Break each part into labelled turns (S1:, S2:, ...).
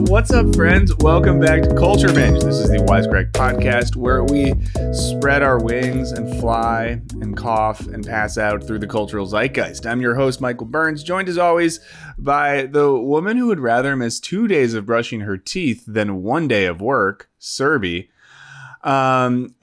S1: What's up, friends? Welcome back to Culture Binge. This is the Wisecrack podcast where we spread our wings and fly and cough and pass out through the cultural zeitgeist. I'm your host, Michael Burns, joined as always by the woman who would rather miss 2 days of brushing her teeth than 1 day of work, Serby. And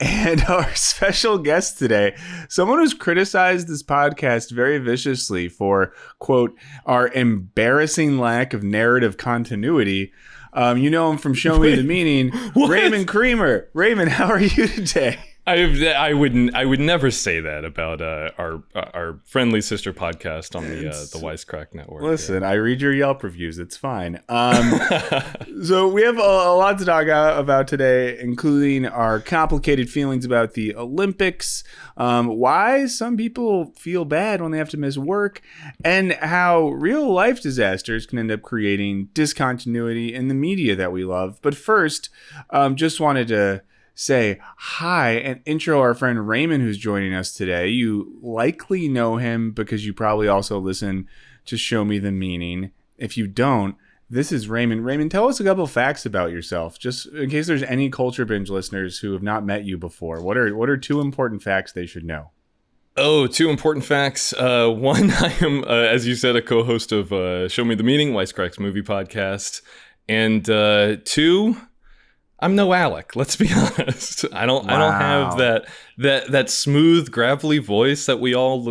S1: our special guest today, someone who's criticized this podcast very viciously for, quote, our embarrassing lack of narrative continuity. You know him from Show Me the Meaning, Raymond Creamer. Raymond, how are you today?
S2: I would never say that about our friendly sister podcast on the Wisecrack network.
S1: Listen, I read your Yelp reviews. It's fine. So we have a lot to talk about today, including our complicated feelings about the Olympics, why some people feel bad when they have to miss work, and how real life disasters can end up creating discontinuity in the media that we love. But first, just wanted to say hi and intro our friend Raymond, who's joining us today. You likely know him because you probably also listen to Show Me the Meaning. If you don't, this is Raymond. Raymond, tell us a couple facts about yourself, just in case there's any Culture Binge listeners who have not met you before. What are two important facts they should know?
S2: Oh, two important facts. One, I am, as you said, a co-host of Show Me the Meaning, Wisecrack's movie podcast. And two, I'm no Alec. Let's be honest. I don't have that smooth, gravelly voice that we all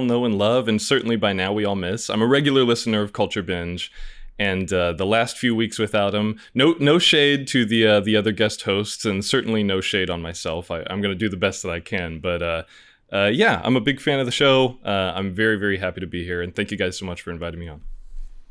S2: know and love, and certainly by now we all miss. I'm a regular listener of Culture Binge, and the last few weeks without him, no shade to the other guest hosts, and certainly no shade on myself. I'm going to do the best that I can, but yeah, I'm a big fan of the show. I'm very, very happy to be here, and thank you guys so much for inviting me on.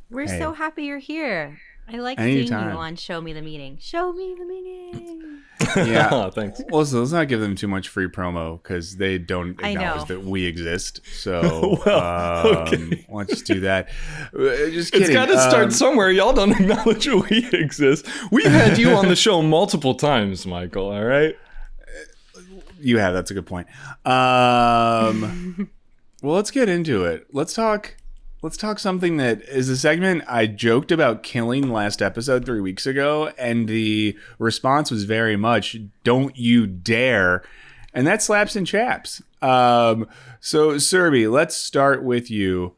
S3: We're so happy you're here. I like seeing you on Show Me the Meaning. Show Me the Meaning.
S1: Yeah.
S2: Oh, thanks.
S1: Well, so let's not give them too much free promo because they don't acknowledge that we exist. So okay. Why don't you do that? Just kidding.
S2: It's got to start somewhere. Y'all don't acknowledge we exist. We've had you on the show multiple times, Michael, all right?
S1: You have. That's a good point. Well, let's get into it. Let's talk something that is a segment I joked about killing last episode 3 weeks ago, and the response was very much, don't you dare. And that's slaps and chaps. So, Serby, let's start with you.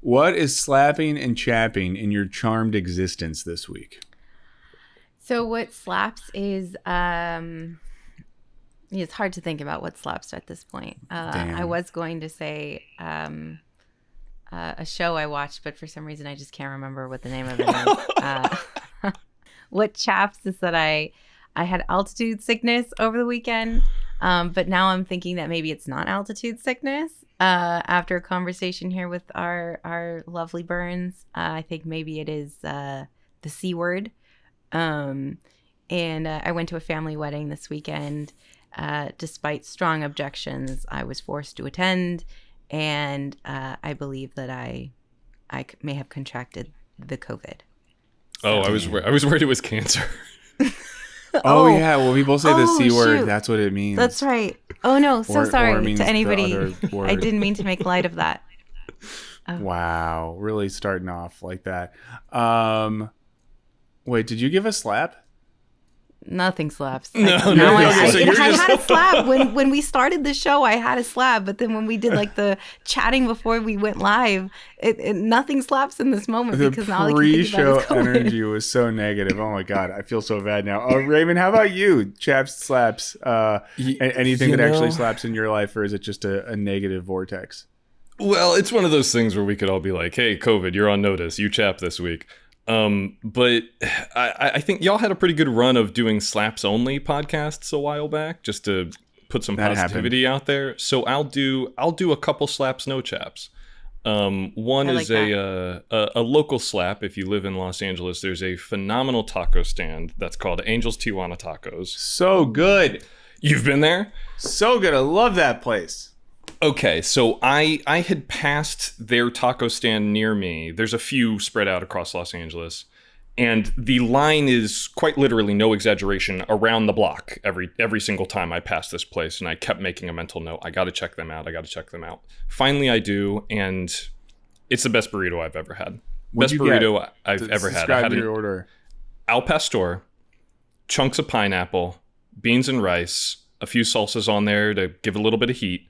S1: What is slapping and chapping in your charmed existence this week?
S3: So what slaps is, it's hard to think about what slaps at this point. I was going to say, a show I watched, but for some reason I just can't remember what the name of it is. What chaps is that I had altitude sickness over the weekend, but now I'm thinking that maybe it's not altitude sickness. After a conversation here with our lovely Burns, I think maybe it is the C word. And I went to a family wedding this weekend. Despite strong objections, I was forced to attend. And I believe that I may have contracted the COVID.
S2: So. Oh, I was worried it was cancer.
S1: Oh yeah, well people say the C word. That's what it means.
S3: That's right. Oh no, so sorry to anybody. I didn't mean to make light of that.
S1: Wow, really starting off like that. Wait, did you give a slap?
S3: Nothing slaps.
S2: No.
S3: I had a slap when we started the show. I had a slap, but then when we did like the chatting before we went live, nothing slaps in this moment because all I can think about is COVID.
S1: Energy was so negative. Oh my god, I feel so bad now. Raymond, how about you? Chaps, slaps, anything that actually slaps in your life, or is it just a negative vortex?
S2: Well, it's one of those things where we could all be like, "Hey, COVID, you're on notice. You chap this week." But I think y'all had a pretty good run of doing slaps only podcasts a while back, just to put some positivity out there. So I'll do a couple slaps, no chaps. One is a local slap. If you live in Los Angeles, there's a phenomenal taco stand that's called Angel's Tijuana Tacos.
S1: So good.
S2: You've been there?
S1: So good. I love that place.
S2: Okay, so I had passed their taco stand near me. There's a few spread out across Los Angeles. And the line is quite literally, no exaggeration, around the block every single time I pass this place. And I kept making a mental note. I got to check them out. Finally, I do. And It's the best burrito I've ever had.
S1: What'd
S2: Best
S1: you
S2: burrito
S1: get?
S2: I've ever had. I
S1: Describe
S2: had
S1: your
S2: an
S1: order.
S2: al pastor, chunks of pineapple, beans and rice, a few salsas on there to give it a little bit of heat.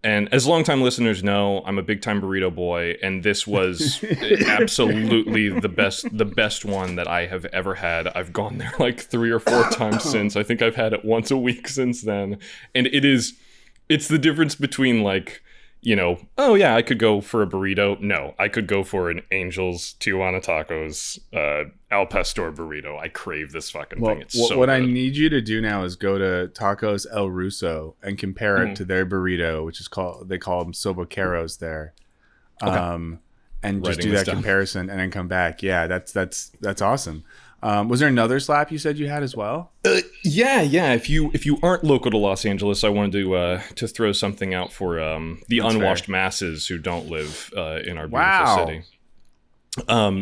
S2: And as longtime listeners know, I'm a big time burrito boy, and this was absolutely the best one that I have ever had. I've gone there like 3 or 4 times since. I think I've had it once a week since then. And it's the difference between like, you know, oh yeah, I could go for a burrito. No, I could go for an Angel's Tijuana Tacos al pastor burrito. I crave this fucking thing. It's so
S1: what
S2: good.
S1: I need you to do now is go to Tacos El Russo and compare it to their burrito, which is they call them soboqueros there. And just do that comparison and then come back. Yeah, that's awesome. Was there another slap you said you had as well?
S2: Yeah. If you aren't local to Los Angeles, I wanted to throw something out for the
S1: That's
S2: unwashed
S1: fair.
S2: masses who don't live in our beautiful
S1: Wow.
S2: city.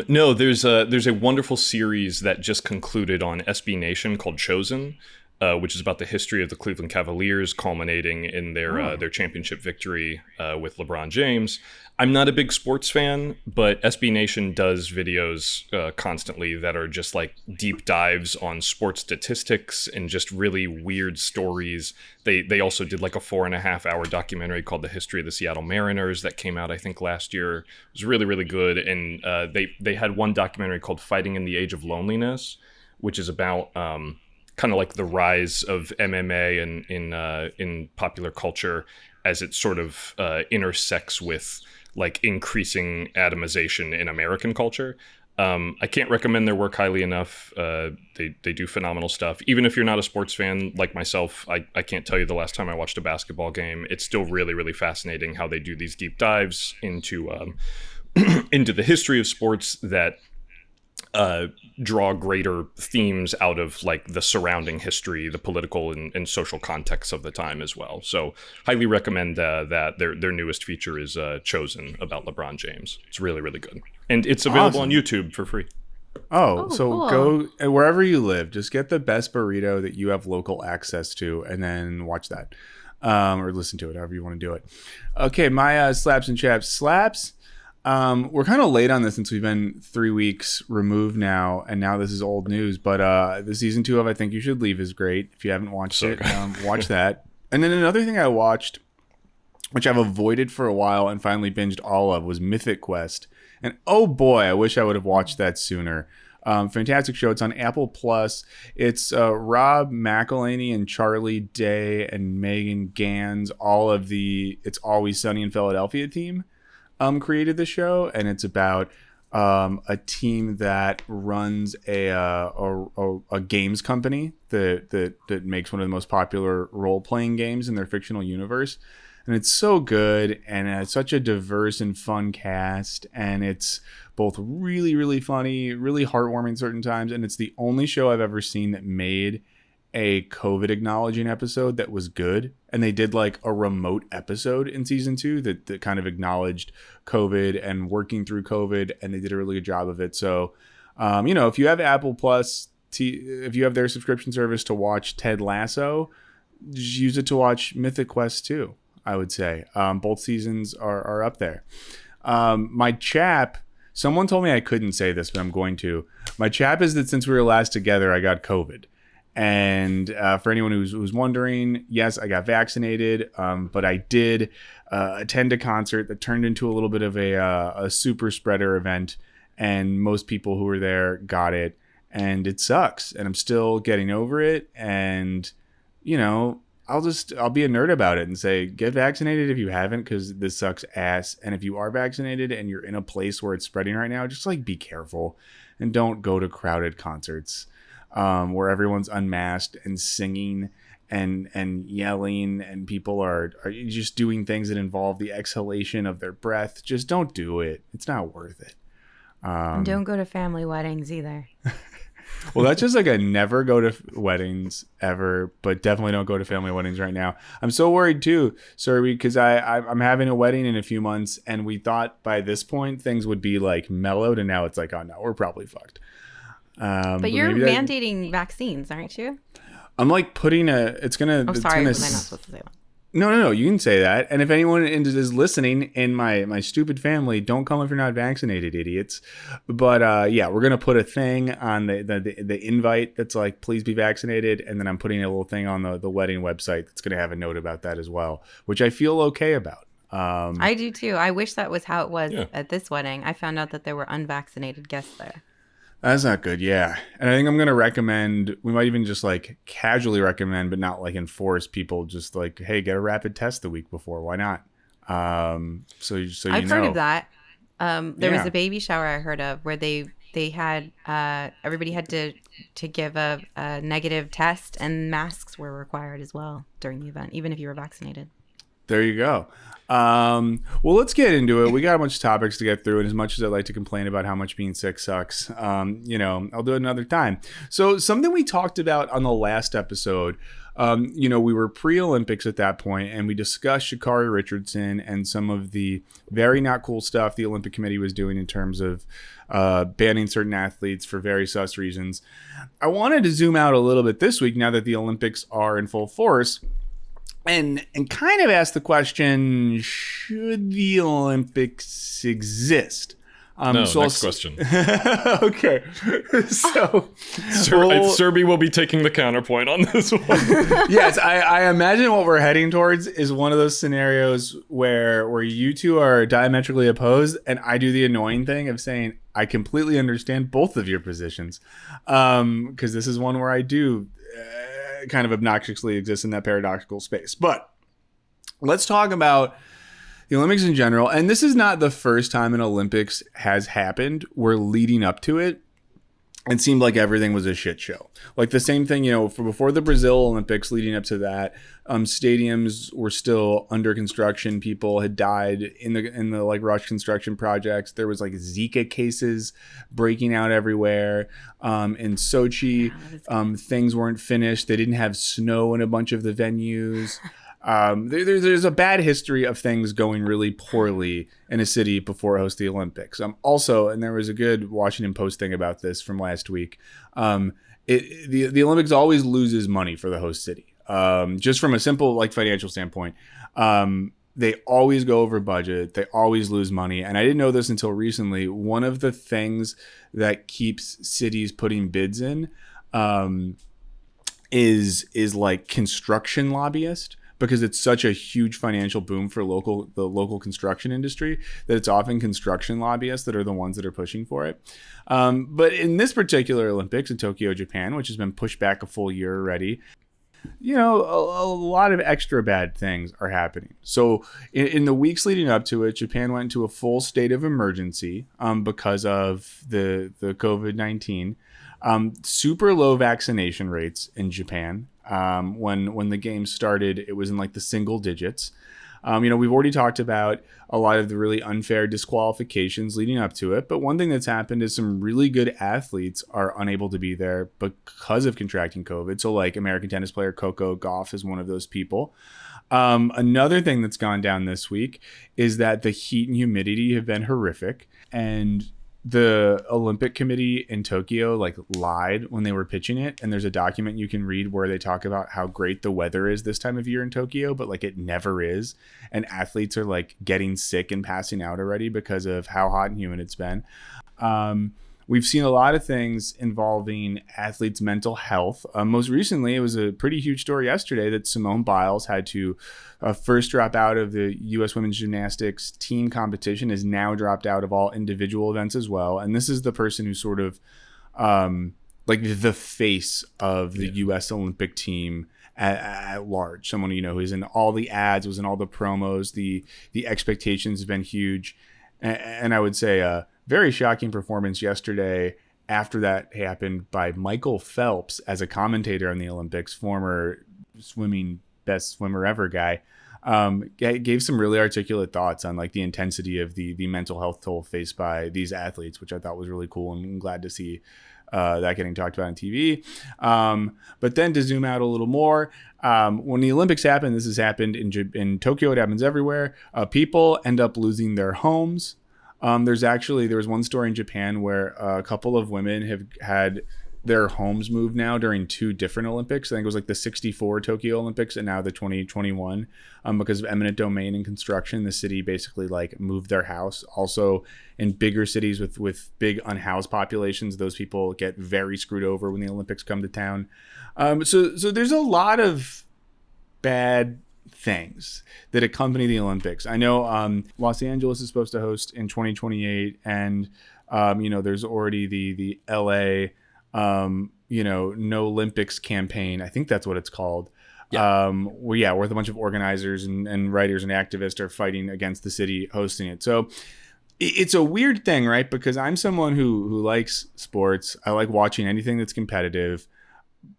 S2: No, there's a wonderful series that just concluded on SB Nation called Chosen, which is about the history of the Cleveland Cavaliers, culminating in their championship victory with LeBron James. I'm not a big sports fan, but SB Nation does videos constantly that are just like deep dives on sports statistics and just really weird stories. They also did like a 4.5-hour documentary called The History of the Seattle Mariners that came out, I think, last year. It was really, really good. And they had one documentary called Fighting in the Age of Loneliness, which is about kind of like the rise of MMA in popular culture as it sort of intersects with like increasing atomization in American culture. I can't recommend their work highly enough. They do phenomenal stuff. Even if you're not a sports fan like myself, I can't tell you the last time I watched a basketball game. It's still really, really fascinating how they do these deep dives into into the history of sports that draw greater themes out of like the surrounding history, the political and social context of the time as well. So highly recommend that their newest feature is Chosen about LeBron James. It's really, really good. And it's available on YouTube for free.
S1: So
S3: cool.
S1: go wherever you live, just get the best burrito that you have local access to and then watch that. Or listen to it, however you want to do it. Okay, my slaps and chaps. Slaps. We're kind of late on this since we've been 3 weeks removed now, and now this is old news. But the season 2 of I Think You Should Leave is great. If you haven't watched it, watch that. And then another thing I watched, which I've avoided for a while and finally binged all of, was Mythic Quest. And oh boy, I wish I would have watched that sooner. Fantastic show. It's on Apple Plus. It's Rob McElhenney and Charlie Day and Megan Gans, all of the It's Always Sunny in Philadelphia team. Created the show, and it's about a team that runs a games company that makes one of the most popular role-playing games in their fictional universe. And it's so good, and it's such a diverse and fun cast, and it's both really, really funny, really heartwarming certain times, and it's the only show I've ever seen that made a COVID acknowledging episode that was good. And they did like a remote episode in season 2 that kind of acknowledged COVID and working through COVID, and they did a really good job of it. So, if you have Apple Plus, if you have their subscription service to watch Ted Lasso, just use it to watch Mythic Quest 2, I would say. Both seasons are up there. My chap, someone told me I couldn't say this, but I'm going to. My chap is that since we were last together, I got COVID. And for anyone who's wondering, yes, I got vaccinated, but I did attend a concert that turned into a little bit of a super spreader event, and most people who were there got it, and it sucks. And I'm still getting over it, and I'll be a nerd about it and say, get vaccinated if you haven't, because this sucks ass. And if you are vaccinated and you're in a place where it's spreading right now, just like be careful and don't go to crowded concerts. Where everyone's unmasked and singing and yelling, and people are just doing things that involve the exhalation of their breath. Just don't do it. It's not worth it.
S3: And don't go to family weddings either.
S1: Well, that's just like a never go to weddings ever, but definitely don't go to family weddings right now. I'm so worried too, Surrey, because I'm having a wedding in a few months, and we thought by this point things would be like mellowed, and now it's like, oh no, we're probably fucked.
S3: But you're mandating vaccines, aren't you?
S1: I'm like putting it's gonna.
S3: Oh, sorry, was I not supposed to say that?
S1: No. You can say that. And if anyone is listening in my stupid family, don't come if you're not vaccinated, idiots. But yeah, we're gonna put a thing on the invite that's like, please be vaccinated, and then I'm putting a little thing on the wedding website that's gonna have a note about that as well, which I feel okay about.
S3: I do too. I wish that was how it was at this wedding. I found out that there were unvaccinated guests there.
S1: That's not good, yeah. And I think I'm going to recommend, we might even just like casually recommend, but not like enforce people just like, hey, get a rapid test the week before. Why not? So
S3: I've heard of that. There was a baby shower I heard of where they had, everybody had to give a negative test, and masks were required as well during the event, even if you were vaccinated.
S1: There you go. Well, let's get into it. We got a bunch of topics to get through, and as much as I like to complain about how much being sick sucks, I'll do it another time. So something we talked about on the last episode, we were pre-Olympics at that point, and we discussed Sha'Carri Richardson and some of the very not cool stuff the Olympic Committee was doing in terms of banning certain athletes for very sus reasons. I wanted to zoom out a little bit this week now that the Olympics are in full force, and kind of ask the question, should the Olympics exist?
S2: Next question.
S1: Okay. So,
S2: Serby will be taking the counterpoint on this one.
S1: Yes, I imagine what we're heading towards is one of those scenarios where you two are diametrically opposed, and I do the annoying thing of saying, I completely understand both of your positions. Because this is one where I do kind of obnoxiously exist in that paradoxical space. But let's talk about the Olympics in general. And this is not the first time an Olympics has happened where leading up to it seemed like everything was a shit show. Like the same thing, for before the Brazil Olympics, leading up to that, stadiums were still under construction. People had died in the like rush construction projects. There was like Zika cases breaking out everywhere. In Sochi, things weren't finished. They didn't have snow in a bunch of the venues. There's a bad history of things going really poorly in a city before it hosts the Olympics. Also, and there was a good Washington Post thing about this from last week. The Olympics always loses money for the host city. Just from a simple like financial standpoint, they always go over budget. They always lose money. And I didn't know this until recently. One of the things that keeps cities putting bids in is like construction lobbyist. Because it's such a huge financial boom for the local construction industry that it's often construction lobbyists that are the ones that are pushing for it. But in this particular Olympics in Tokyo, Japan, which has been pushed back a full year already, a lot of extra bad things are happening. So in the weeks leading up to it, Japan went into a full state of emergency because of the COVID-19. Super low vaccination rates in Japan. When the game started, it was in like the single digits. We've already talked about a lot of the really unfair disqualifications leading up to it. But one thing that's happened is some really good athletes are unable to be there because of contracting COVID. So like American tennis player Coco Gauff is one of those people. Another thing that's gone down this week is that the heat and humidity have been horrific. And the Olympic Committee in Tokyo lied when they were pitching it, and there's a document you can read where they talk about how great the weather is this time of year in Tokyo, but it never is, and athletes are getting sick and passing out already because of how hot and humid it's been. We've seen a lot of things involving athletes' mental health. Most recently, it was a pretty huge story yesterday that Simone Biles had to first drop out of the U.S. women's gymnastics team competition, is now dropped out of all individual events as well. And this is the person who's sort of the face of the U.S. Olympic team at large. Someone, who's in all the ads, was in all the promos. The expectations have been huge. And I would say very shocking performance yesterday after that happened by Michael Phelps as a commentator on the Olympics, former swimming best swimmer ever guy. Gave some really articulate thoughts on the intensity of the mental health toll faced by these athletes, which I thought was really cool, and I'm glad to see that getting talked about on TV. But then to zoom out a little more, when the Olympics happen, this has happened in Tokyo, it happens everywhere. People end up losing their homes. There was one story in Japan where a couple of women have had their homes moved now during 2 different Olympics. I think it was like the 64 Tokyo Olympics and now the 2021. Because of eminent domain and construction, the city basically like moved their house. Also, in bigger cities with big unhoused populations, those people get very screwed over when the Olympics come to town. So there's a lot of bad things that accompany the Olympics. I know Los Angeles is supposed to host in 2028, and there's already the LA Nolympics campaign. I think that's what it's called. Yeah. Where a bunch of organizers and writers and activists are fighting against the city hosting it. So it's a weird thing, right? Because I'm someone who likes sports. I like watching anything that's competitive,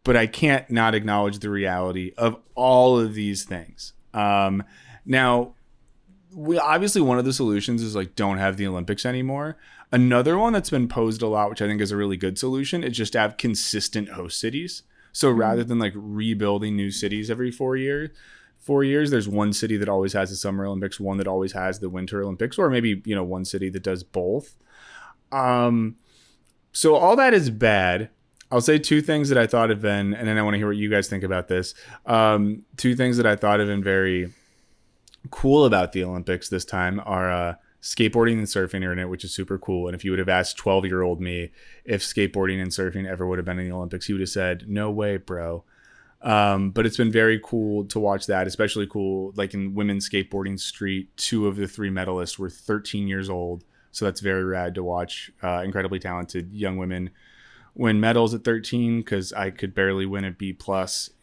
S1: but I can't not acknowledge the reality of all of these things. Now, obviously one of the solutions is like, don't have the Olympics anymore. Another one that's been posed a lot, which I think is a really good solution, is just to have consistent host cities. So rather than like rebuilding new cities every 4 years, there's one city that always has the Summer Olympics, one that always has the Winter Olympics, or maybe, one city that does both. So all that is bad. I'll say 2 things that I thought have been, and then I want to hear what you guys think about this. 2 things that I thought have been very cool about the Olympics this time are skateboarding and surfing are in it, which is super cool. And if you would have asked 12-year-old me if skateboarding and surfing ever would have been in the Olympics, he would have said, no way, bro. But it's been very cool to watch that, especially cool. Like in women's skateboarding street, 2 of the 3 medalists were 13 years old. So that's very rad to watch. Incredibly talented young women win medals at 13, because I could barely win a B+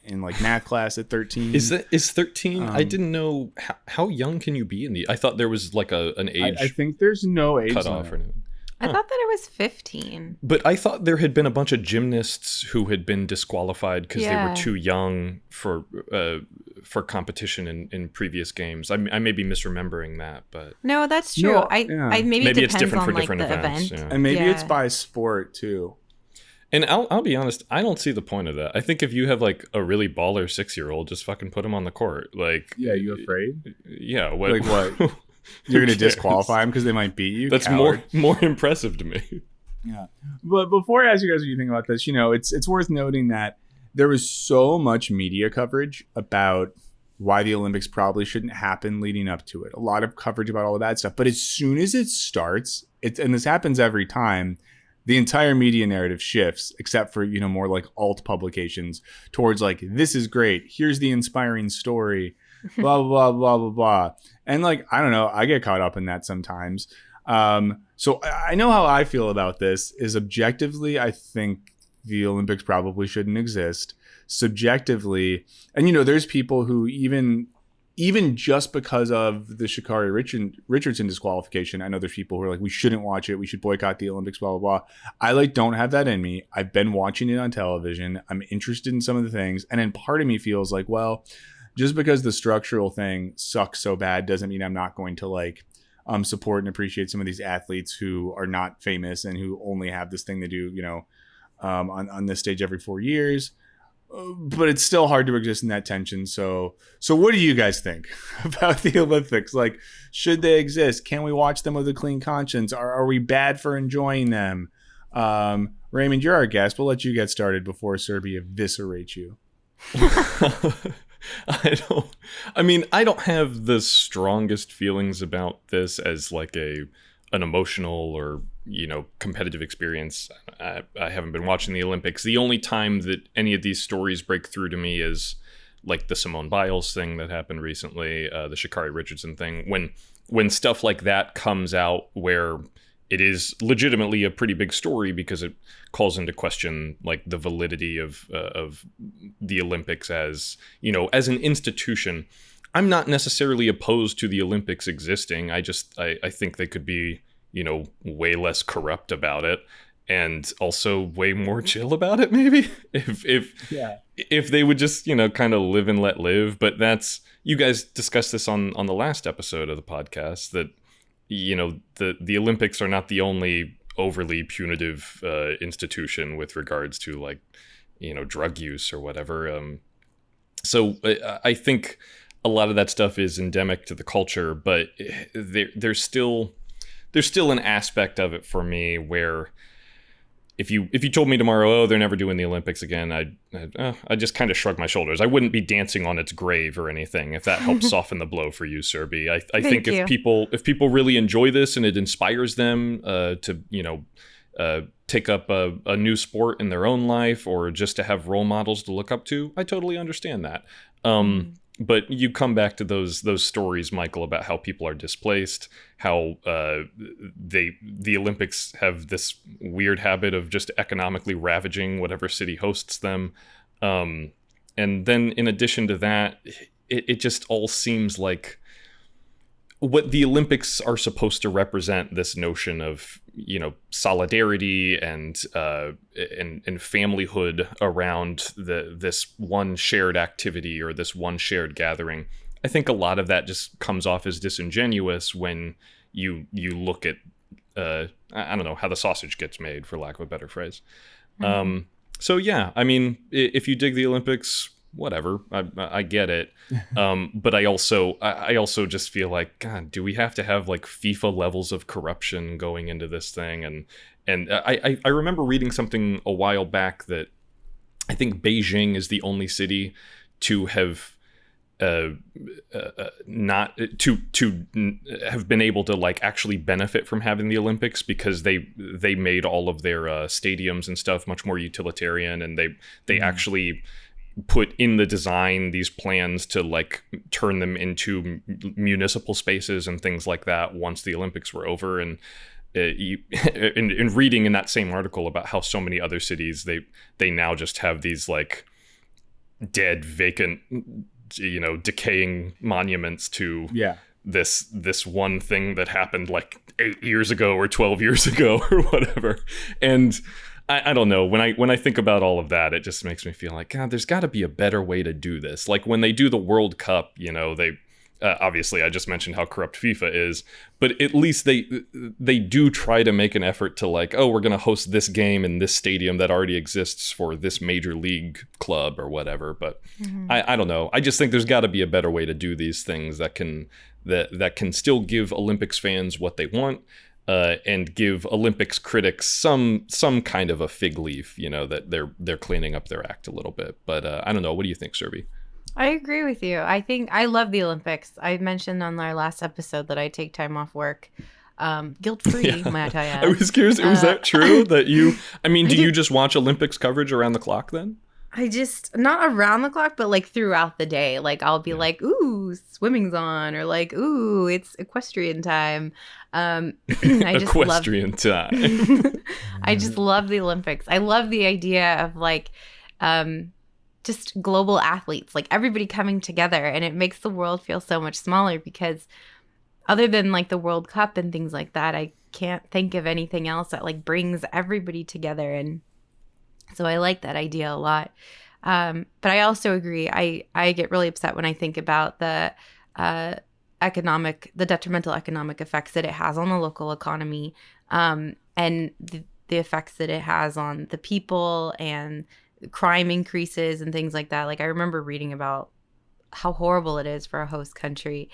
S1: in like math class at 13.
S2: Is 13? I didn't know how young can you be in the. I thought there was like an age.
S1: I think there's no age
S2: cutoff or anything.
S3: I thought that it was 15.
S2: But I thought there had been a bunch of gymnasts who had been disqualified because they were too young for competition in previous games. I may be misremembering that, but
S3: no, that's true.
S1: No,
S3: I maybe it depends
S2: it's different
S3: on
S2: for
S3: like
S2: different
S3: the
S2: events,
S3: event,
S2: yeah.
S1: And maybe it's by sport too.
S2: And I'll be honest, I don't see the point of that. I think if you have like a really baller 6-year-old, just fucking put him on the court. Like,
S1: yeah, you afraid?
S2: Yeah.
S1: What? You're gonna disqualify them because they might beat you?
S2: That's
S1: coward.
S2: more impressive to me.
S1: Yeah. But before I ask you guys what you think about this, it's worth noting that there was so much media coverage about why the Olympics probably shouldn't happen leading up to it. A lot of coverage about all the bad stuff. But as soon as it starts, and this happens every time, the entire media narrative shifts, except for, more like alt publications, towards like, this is great. Here's the inspiring story, blah, blah, blah, blah, blah. And like, I don't know, I get caught up in that sometimes. So I know how I feel about this is objectively, I think the Olympics probably shouldn't exist. Subjectively, and there's people who even just because of the Sha'Carri Richardson disqualification, I know there's people who are like, we shouldn't watch it, we should boycott the Olympics, blah, blah, blah. I don't have that in me. I've been watching it on television. I'm interested in some of the things. And then part of me feels like, well, just because the structural thing sucks so bad doesn't mean I'm not going to like support and appreciate some of these athletes who are not famous and who only have this thing to do, on this stage every 4 years. But it's still hard to exist in that tension. So what do you guys think about the Olympics? Like, should they exist? Can we watch them with a clean conscience? Are we bad for enjoying them? Raymond, you're our guest. We'll let you get started before Serbia eviscerates you.
S2: I don't have the strongest feelings about this as like an emotional or competitive experience. I haven't been watching the Olympics. The only time that any of these stories break through to me is like the Simone Biles thing that happened recently, the Sha'Carri Richardson thing. When stuff like that comes out where it is legitimately a pretty big story because it calls into question like the validity of the Olympics as an institution. I'm not necessarily opposed to the Olympics existing. I think they could be way less corrupt about it and also way more chill about it, maybe if they would just kind of live and let live. But that's, you guys discussed this on the last episode of the podcast, that the Olympics are not the only overly punitive institution with regards to like drug use or whatever. So I think a lot of that stuff is endemic to the culture, but there's still an aspect of it for me where if you told me tomorrow, oh, they're never doing the Olympics again, I'd just kind of shrug my shoulders. I wouldn't be dancing on its grave or anything, if that helps soften the blow for you, Serby. I think if people really enjoy this and it inspires them to take up a new sport in their own life, or just to have role models to look up to, I totally understand that. But you come back to those stories, Michael, about how people are displaced, how the Olympics have this weird habit of just economically ravaging whatever city hosts them. And then in addition to that, it just all seems like what the Olympics are supposed to represent, this notion of, solidarity and familyhood around this one shared activity or this one shared gathering. I think a lot of that just comes off as disingenuous when you look at I don't know, how the sausage gets made, for lack of a better phrase. So yeah, I mean, if you dig the Olympics, whatever, I get it. But I also just feel like, God, do we have to have like FIFA levels of corruption going into this thing? And I remember reading something a while back that I think Beijing is the only city to have not to have been able to like actually benefit from having the Olympics, because they made all of their stadiums and stuff much more utilitarian, and they actually put in the design these plans to like turn them into municipal spaces and things like that once the Olympics were over. And in reading in that same article about how so many other cities, they now just have these like dead, vacant, decaying monuments to this one thing that happened like 8 years ago or 12 years ago or whatever. And I don't know. When I think about all of that, it just makes me feel like, God, there's got to be a better way to do this. Like when they do the World Cup, they obviously, I just mentioned how corrupt FIFA is, but at least they do try to make an effort to like, oh, we're going to host this game in this stadium that already exists for this major league club or whatever. But I don't know. I just think there's got to be a better way to do these things that can still give Olympics fans what they want. And give Olympics critics some kind of a fig leaf, that they're cleaning up their act a little bit. But I don't know. What do you think, Serby?
S3: I agree with you. I think I love the Olympics. I mentioned on our last episode that I take time off work, guilt-free, might I tell you.
S2: I was curious. Was that true? That you? I mean, do you just watch Olympics coverage around the clock then?
S3: I just, not around the clock, but like throughout the day. Like I'll be like, ooh, swimming's on, or like, ooh, it's equestrian time. I just
S2: equestrian time.
S3: I just love the Olympics. I love the idea of like just global athletes, like everybody coming together, and it makes the world feel so much smaller, because other than like the World Cup and things like that, I can't think of anything else that like brings everybody together. And so I like that idea a lot. But I also agree. I get really upset when I think about the detrimental economic effects that it has on the local economy, and the effects that it has on the people, and crime increases and things like that. Like I remember reading about how horrible it is for a host country.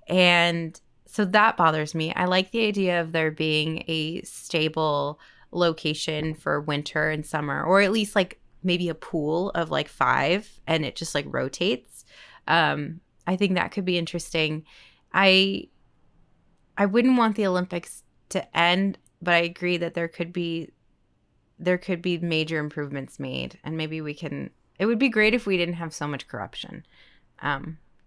S3: And so that bothers me. I like the idea of there being a stable location for winter and summer, or at least like maybe a pool of like 5 and it just like rotates. I think that could be interesting. I wouldn't want the Olympics to end, but I agree that there could be major improvements made, and maybe it would be great if we didn't have so much corruption. I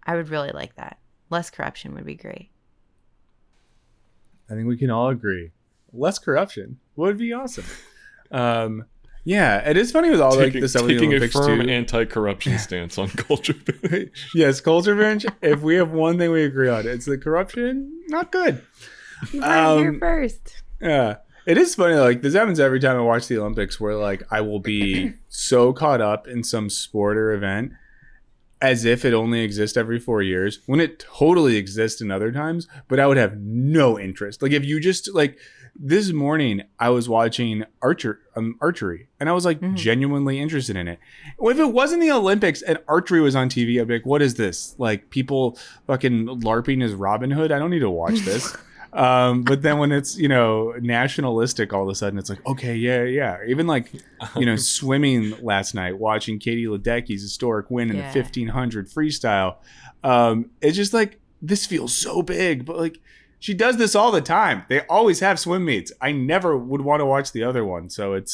S3: would really like that. Less corruption would be great.
S1: I think we can all agree. Less corruption would be awesome. Yeah, it is funny with all like the stuff with the Olympics too.
S2: Taking a firm anti-corruption stance on Culture Binge.
S1: Yes, Culture Binge. If we have one thing we agree on, it's the corruption. Not good.
S3: You heard it here first.
S1: Yeah, it is funny. Like this happens every time I watch the Olympics, where like I will be so caught up in some sport or event as if it only exists every 4 years, when it totally exists in other times, but I would have no interest. Like if you just like this morning, I was watching archery, and I was like genuinely interested in it. If it wasn't the Olympics and archery was on TV, I'd be like, what is this? Like people fucking LARPing as Robin Hood? I don't need to watch this. But then when it's, nationalistic, all of a sudden it's like, okay, yeah. Even like, swimming last night, watching Katie Ledecky's historic win in the 1500 freestyle. It's just like, this feels so big, but like, she does this all the time. They always have swim meets. I never would want to watch the other one. So it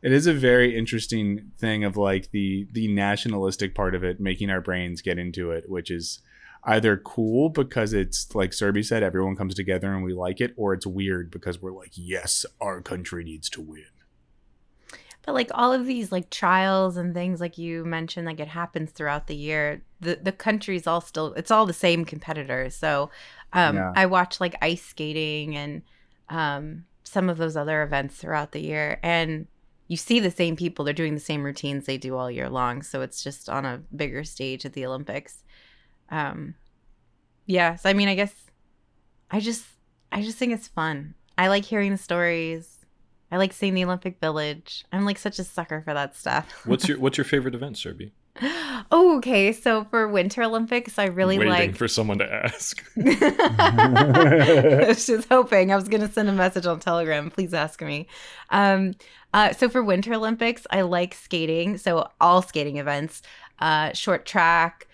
S1: is a very interesting thing of like the nationalistic part of it, making our brains get into it, which is either cool because it's like Serby said, everyone comes together and we like it, or it's weird because we're like, yes, our country needs to win.
S3: But like all of these like trials and things like you mentioned, like it happens throughout the year. The country's all still, it's all the same competitors. So I watch like ice skating and some of those other events throughout the year, and you see the same people. They're doing the same routines they do all year long. So it's just on a bigger stage at the Olympics. So I mean, I guess I just think it's fun. I like hearing the stories. I like seeing the Olympic Village. I'm like such a sucker for that stuff.
S2: What's your favorite event, Serby?
S3: Oh, okay. So for Winter Olympics, I really
S2: waiting for someone to ask.
S3: I was just hoping. I was going to send a message on Telegram. Please ask me. So for Winter Olympics, I like skating. So all skating events, short track,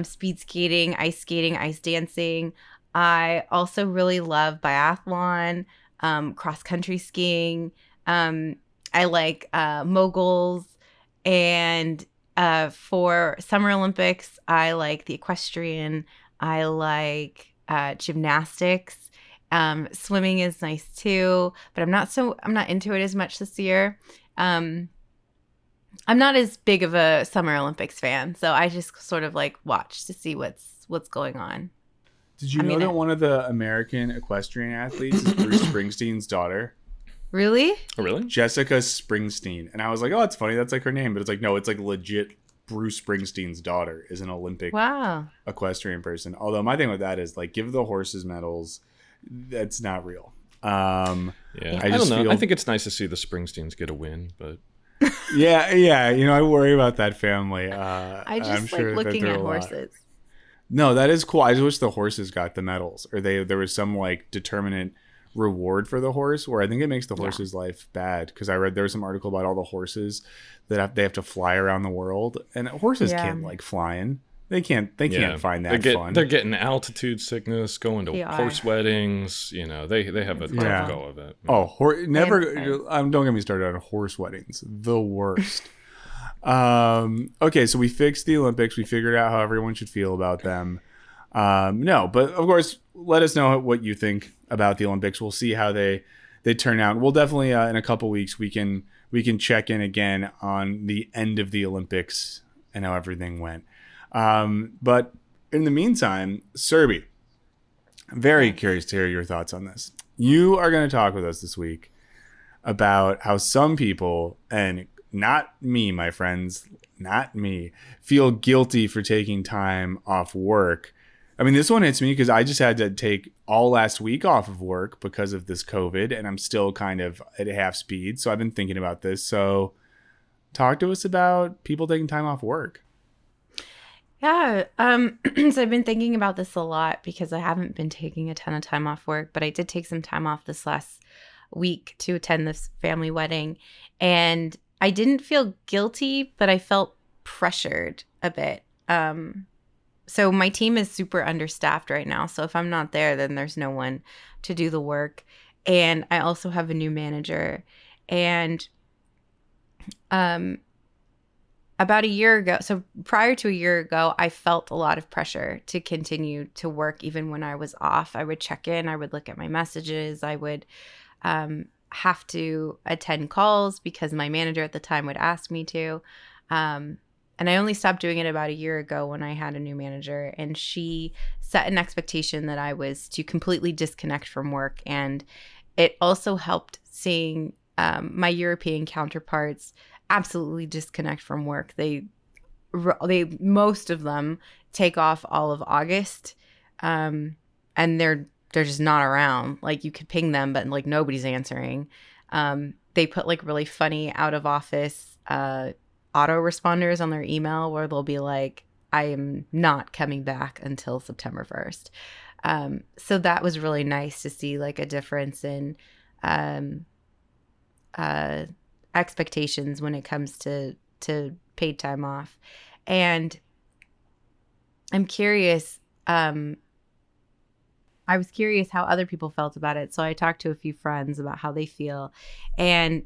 S3: speed skating, ice dancing. I also really love biathlon, cross country skiing. I like moguls, and for Summer Olympics, I like the equestrian. I like gymnastics. Swimming is nice too, but I'm not into it as much this year. I'm not as big of a Summer Olympics fan, so I just sort of like watch to see what's going on.
S1: Did you know that one of the American equestrian athletes is Bruce Springsteen's daughter?
S3: Really?
S2: Oh, really?
S1: Jessica Springsteen. And I was like, oh, it's funny. That's like her name. But it's like, no, it's like legit Bruce Springsteen's daughter is an Olympic equestrian person. Although my thing with that is like, give the horses medals. That's not real.
S2: I don't know. I think it's nice to see the Springsteens get a win, but...
S1: yeah. I worry about that family.
S3: I just like looking at horses.
S1: No, that is cool. I just wish the horses got the medals, or there was some like determinate reward for the horse, where I think it makes the horse's life bad, because I read there was some article about all the horses that they have to fly around the world, and horses can't like flying. They can't find that fun.
S2: They're getting altitude sickness, going to horse weddings. They have a tough go of it.
S1: Oh, don't get me started on horse weddings. The worst. Okay, so we fixed the Olympics. We figured out how everyone should feel about them. No, but of course, let us know what you think about the Olympics. We'll see how they turn out. We'll definitely in a couple weeks we can check in again on the end of the Olympics and how everything went. But in the meantime, Serby, very curious to hear your thoughts on this. You are going to talk with us this week about how some people, and not me, my friends, not me, feel guilty for taking time off work. I mean, this one hits me because I just had to take all last week off of work because of this COVID, and I'm still kind of at half speed. So I've been thinking about this. So talk to us about people taking time off work.
S3: Yeah. So I've been thinking about this a lot because I haven't been taking a ton of time off work, but I did take some time off this last week to attend this family wedding. And I didn't feel guilty, but I felt pressured a bit. So my team is super understaffed right now. So if I'm not there, then there's no one to do the work. And I also have a new manager. And about a year ago, so prior to a year ago, I felt a lot of pressure to continue to work even when I was off. I would check in. I would look at my messages. I would have to attend calls because my manager at the time would ask me to. And I only stopped doing it about a year ago when I had a new manager, and she set an expectation that I was to completely disconnect from work. And it also helped seeing my European counterparts absolutely disconnect from work. They most of them take off all of August, and they're just not around. Like, you could ping them, but like nobody's answering. They put like really funny out of office autoresponders on their email where they'll be like, I am not coming back until September 1st. So that was really nice to see like a difference in expectations when it comes to paid time off. And I'm curious, I was curious how other people felt about it. So I talked to a few friends about how they feel. And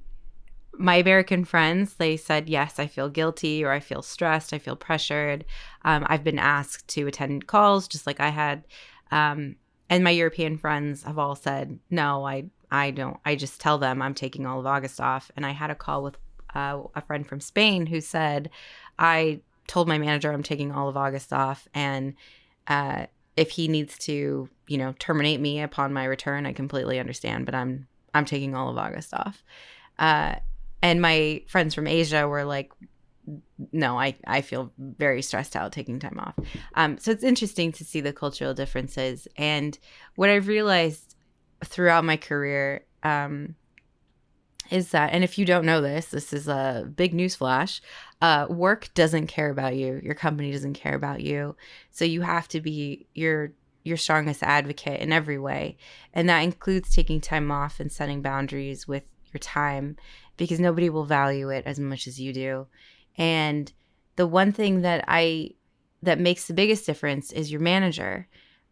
S3: my American friends, they said, yes, I feel guilty, or I feel stressed, I feel pressured. I've been asked to attend calls just like I had. And my European friends have all said, no, I don't. I just tell them I'm taking all of August off. And I had a call with a friend from Spain who said, I told my manager I'm taking all of August off. And if he needs to, terminate me upon my return, I completely understand. But I'm taking all of August off. And my friends from Asia were like, no, I feel very stressed out taking time off. So it's interesting to see the cultural differences. And what I've realized throughout my career is that, and if you don't know this is a big news flash, work doesn't care about you. Your company doesn't care about you. So you have to be your strongest advocate in every way. And that includes taking time off and setting boundaries with your time, because nobody will value it as much as you do. And the one thing that makes the biggest difference is your manager.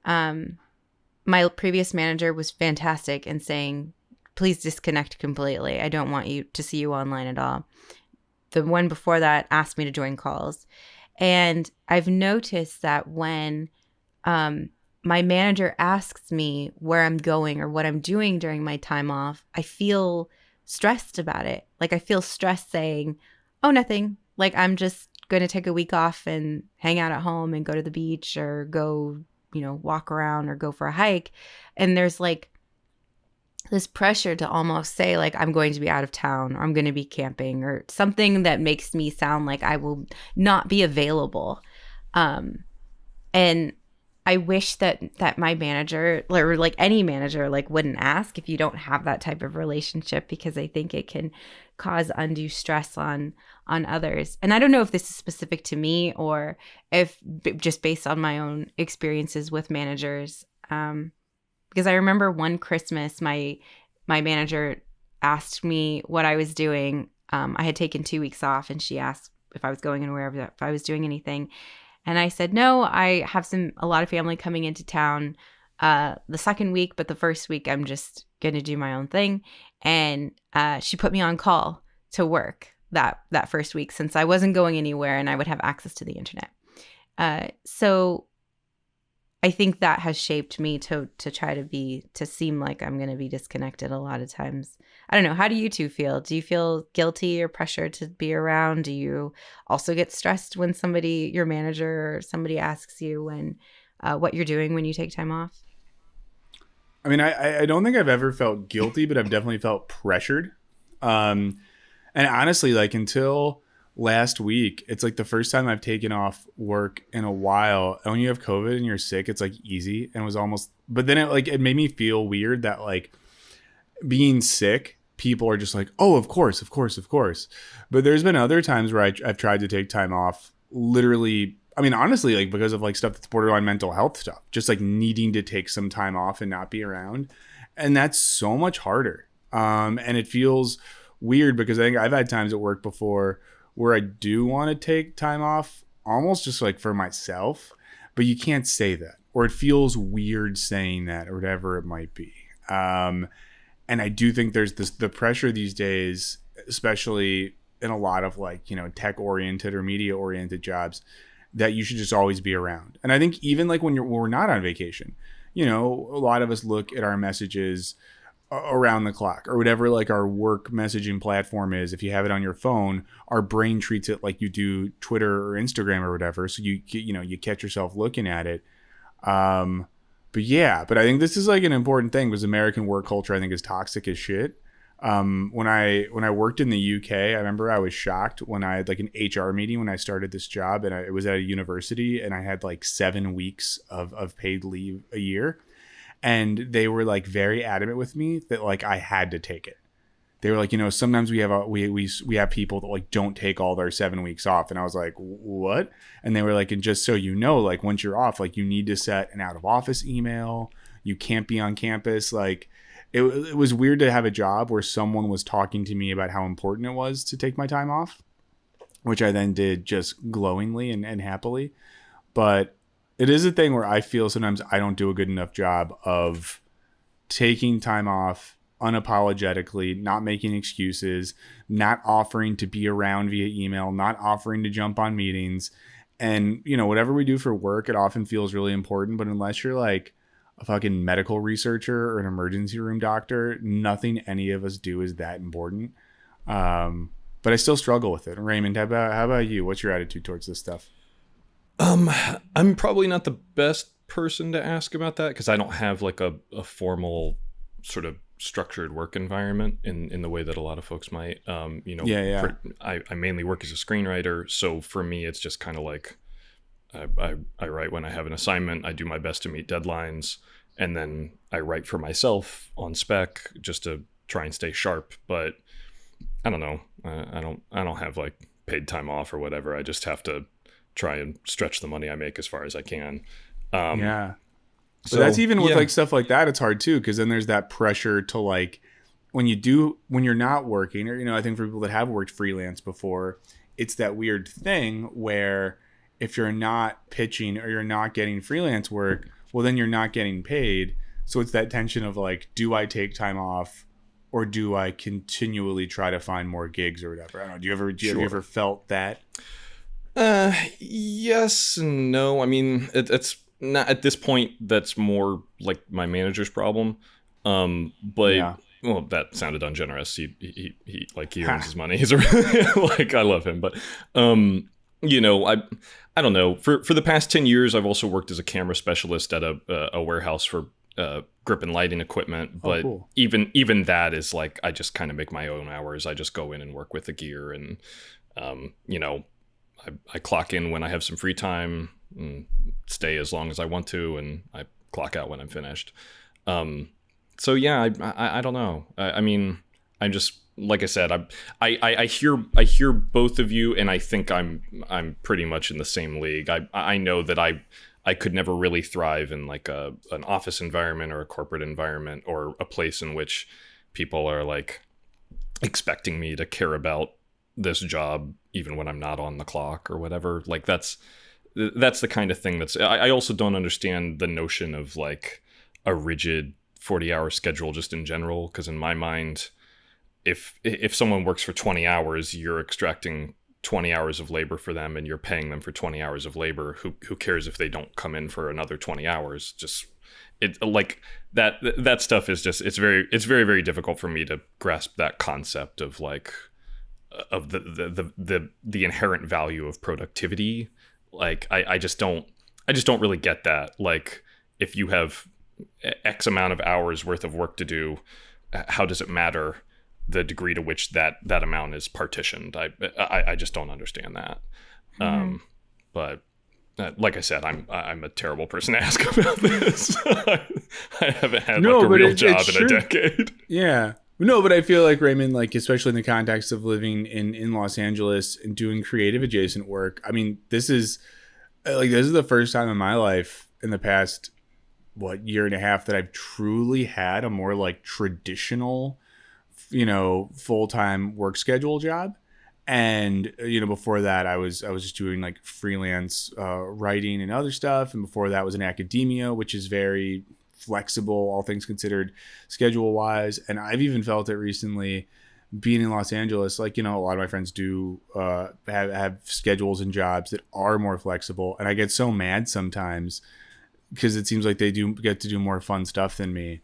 S3: My previous manager was fantastic in saying, please disconnect completely. I don't want you to see you online at all. The one before that asked me to join calls. And I've noticed that when my manager asks me where I'm going or what I'm doing during my time off, I feel stressed about it. Like I feel stressed saying, oh, nothing. Like I'm just going to take a week off and hang out at home and go to the beach or go, walk around or go for a hike. And there's like this pressure to almost say like I'm going to be out of town or I'm going to be camping or something that makes me sound like I will not be available. And I wish that my manager or like any manager like wouldn't ask if you don't have that type of relationship, because I think it can cause undue stress on others. And I don't know if this is specific to me or if just based on my own experiences with managers. Because I remember one Christmas, my manager asked me what I was doing. I had taken 2 weeks off, and she asked if I was going anywhere, if I was doing anything. And I said, no, I have a lot of family coming into town the second week, but the first week I'm just going to do my own thing. And she put me on call to work that first week, since I wasn't going anywhere and I would have access to the internet. So I think that has shaped me to try to seem like I'm going to be disconnected a lot of times. I don't know. How do you two feel? Do you feel guilty or pressured to be around? Do you also get stressed when your manager or somebody asks you what you're doing when you take time off?
S1: I mean, I don't think I've ever felt guilty, but I've definitely felt pressured. And honestly, like until last week, it's like the first time I've taken off work in a while. And when you have COVID and you're sick, it's like easy. And it was almost, but then it made me feel weird that like being sick, people are just like, oh, of course. But there's been other times where I've tried to take time off, literally. I mean, honestly, like because of like stuff that's borderline mental health stuff, just like needing to take some time off and not be around. And that's so much harder. And it feels weird because I think I've had times at work before where I do want to take time off almost just like for myself, but you can't say that, or it feels weird saying that, or whatever it might be. And I do think there's the pressure these days, especially in a lot of like, tech oriented or media oriented jobs, that you should just always be around. And I think even like when we're not on vacation, a lot of us look at our messages around the clock or whatever like our work messaging platform is. If you have it on your phone, our brain treats it like you do Twitter or Instagram or whatever. So you catch yourself looking at it. But I think this is like an important thing because American work culture I think is toxic as shit. When I worked in the UK, I remember I was shocked when I had like an HR meeting when I started this job, and it was at a university, and I had like 7 weeks of paid leave a year. And they were like very adamant with me that like I had to take it. they were like, sometimes we have people that like don't take all their 7 weeks off. And I was like, what? And they were like, and just so you know, like once you're off, like you need to set an out of office email. You can't be on campus. Like it was weird to have a job where someone was talking to me about how important it was to take my time off, which I then did just glowingly and happily. But it is a thing where I feel sometimes I don't do a good enough job of taking time off unapologetically, not making excuses, not offering to be around via email, not offering to jump on meetings. And, whatever we do for work, it often feels really important. But unless you're like a fucking medical researcher or an emergency room doctor, nothing any of us do is that important. But I still struggle with it. Raymond, how about you? What's your attitude towards this stuff?
S2: I'm probably not the best person to ask about that because I don't have like a formal sort of structured work environment in the way that a lot of folks might. I mainly work as a screenwriter, so for me it's just kind of like I write when I have an assignment. I do my best to meet deadlines, and then I write for myself on spec just to try and stay sharp. But I don't know. I don't have like paid time off or whatever. I just have to try and stretch the money I make as far as I can.
S1: So that's even with like stuff like that, it's hard too, because then there's that pressure to like when you're not working, or I think for people that have worked freelance before, it's that weird thing where if you're not pitching or you're not getting freelance work, well then you're not getting paid. So it's that tension of like, do I take time off or do I continually try to find more gigs or whatever? I don't know. Have you ever felt that?
S2: Yes and no. I mean, it's not at this point. That's more like my manager's problem. But
S1: yeah.
S2: Well, that sounded ungenerous. He earns his money. He's like, I love him, but I don't know. For the past 10 years, I've also worked as a camera specialist at a warehouse for grip and lighting equipment. But
S1: cool.
S2: even that is like, I just kind of make my own hours. I just go in and work with the gear, and I clock in when I have some free time and stay as long as I want to, and I clock out when I'm finished. So yeah, I don't know. I mean, I'm just, like I said, I hear both of you, and I think I'm pretty much in the same league. I know that I could never really thrive in like an office environment or a corporate environment or a place in which people are like expecting me to care about this job even when I'm not on the clock or whatever. Like that's the kind of thing I also don't understand the notion of like a rigid 40-hour schedule just in general, because in my mind, if someone works for 20 hours, you're extracting 20 hours of labor for them and you're paying them for 20 hours of labor. Who cares if they don't come in for another 20 hours? Just it like that stuff is just it's very, very difficult for me to grasp that concept of like of the inherent value of productivity. Like I just don't really get that. Like if you have X amount of hours worth of work to do, how does it matter the degree to which that amount is partitioned? I just don't understand that. Mm-hmm. But like I said, I'm a terrible person to ask about this. I haven't had like a real job in a decade.
S1: Yeah. No, but I feel like, Raymond, like especially in the context of living in Los Angeles and doing creative adjacent work, I mean, this is the first time in my life in the past year and a half that I've truly had a more like traditional, full-time work schedule job. And before that I was just doing like freelance writing and other stuff, and before that was in academia, which is very flexible, all things considered, schedule wise. And I've even felt it recently being in Los Angeles, like, a lot of my friends do have schedules and jobs that are more flexible. And I get so mad sometimes because it seems like they do get to do more fun stuff than me.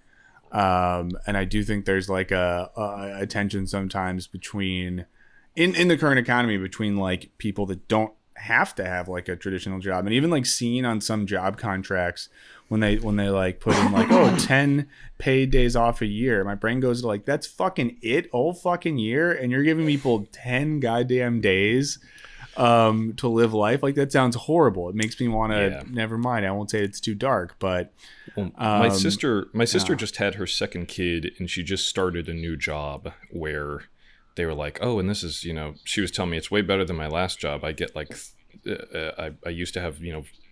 S1: And I do think there's like a tension sometimes between in the current economy between like people that don't have to have like a traditional job, and even like seeing on some job contracts when they like put in like 10 paid days off a year, my brain goes to like, that's fucking it all fucking year, and you're giving people 10 goddamn days to live life. Like, that sounds horrible. It makes me want to, never mind. I won't say it's too dark, but
S2: my sister just had her second kid, and she just started a new job where they were like, oh, and this is, she was telling me it's way better than my last job. I get like, I used to have,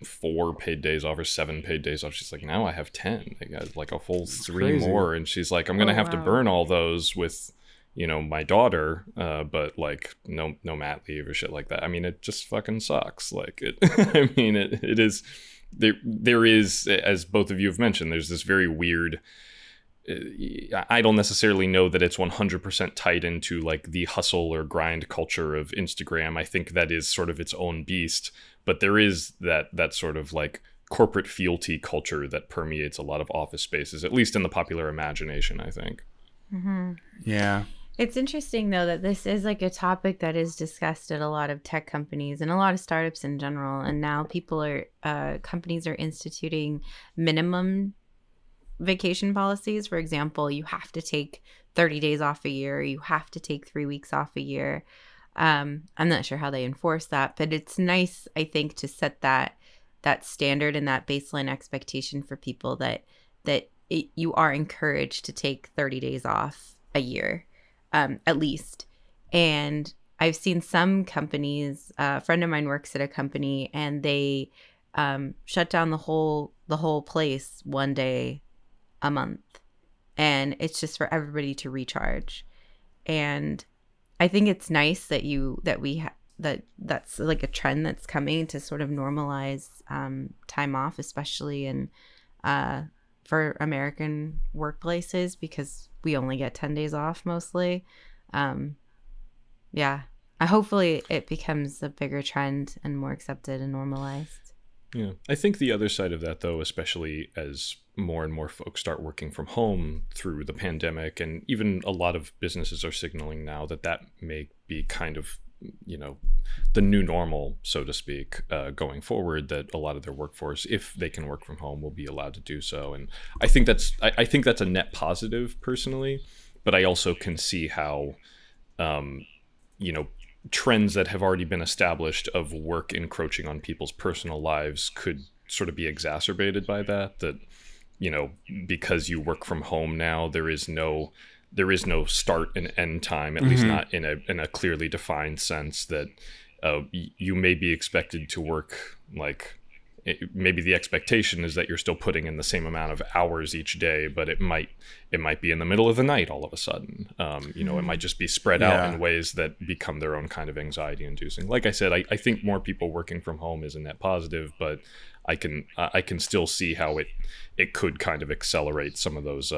S2: 4 paid days off or 7 paid days off. She's like, now I have 10. I got like a full 3 more. And she's like, I'm going to have to burn all those with, my daughter, but like no mat leave or shit like that. I mean, it just fucking sucks. Like it is, there is, as both of you have mentioned, there's this very weird, I don't necessarily know that it's 100% tied into like the hustle or grind culture of Instagram. I think that is sort of its own beast, but there is that sort of like corporate fealty culture that permeates a lot of office spaces, at least in the popular imagination, I think.
S3: Mm-hmm.
S1: Yeah.
S3: It's interesting, though, that this is like a topic that is discussed at a lot of tech companies and a lot of startups in general. And now companies are instituting minimum vacation policies. For example, you have to take 30 days off a year. You have to take 3 weeks off a year. I'm not sure how they enforce that, but it's nice, I think, to set that standard and that baseline expectation for people that you are encouraged to take 30 days off a year. At least. And I've seen some companies, a friend of mine works at a company, and they shut down the whole place one day a month. And it's just for everybody to recharge. And I think it's nice that's like a trend that's coming to sort of normalize time off, especially in for American workplaces, because we only get 10 days off mostly. Hopefully it becomes a bigger trend and more accepted and normalized.
S2: Yeah. I think the other side of that, though, especially as more and more folks start working from home through the pandemic, and even a lot of businesses are signaling now that may be kind of, the new normal, so to speak, going forward, that a lot of their workforce, if they can work from home, will be allowed to do so. And I think that's a net positive personally, but I also can see how, trends that have already been established of work encroaching on people's personal lives could sort of be exacerbated by that, because you work from home now, there is no start and end time, at least not in a clearly defined sense, that you may be expected to work, like, maybe the expectation is that you're still putting in the same amount of hours each day, but it might be in the middle of the night all of a sudden. It might just be spread out in ways that become their own kind of anxiety inducing. Like I said, I think more people working from home is a net positive, but I can still see how it could kind of accelerate some of those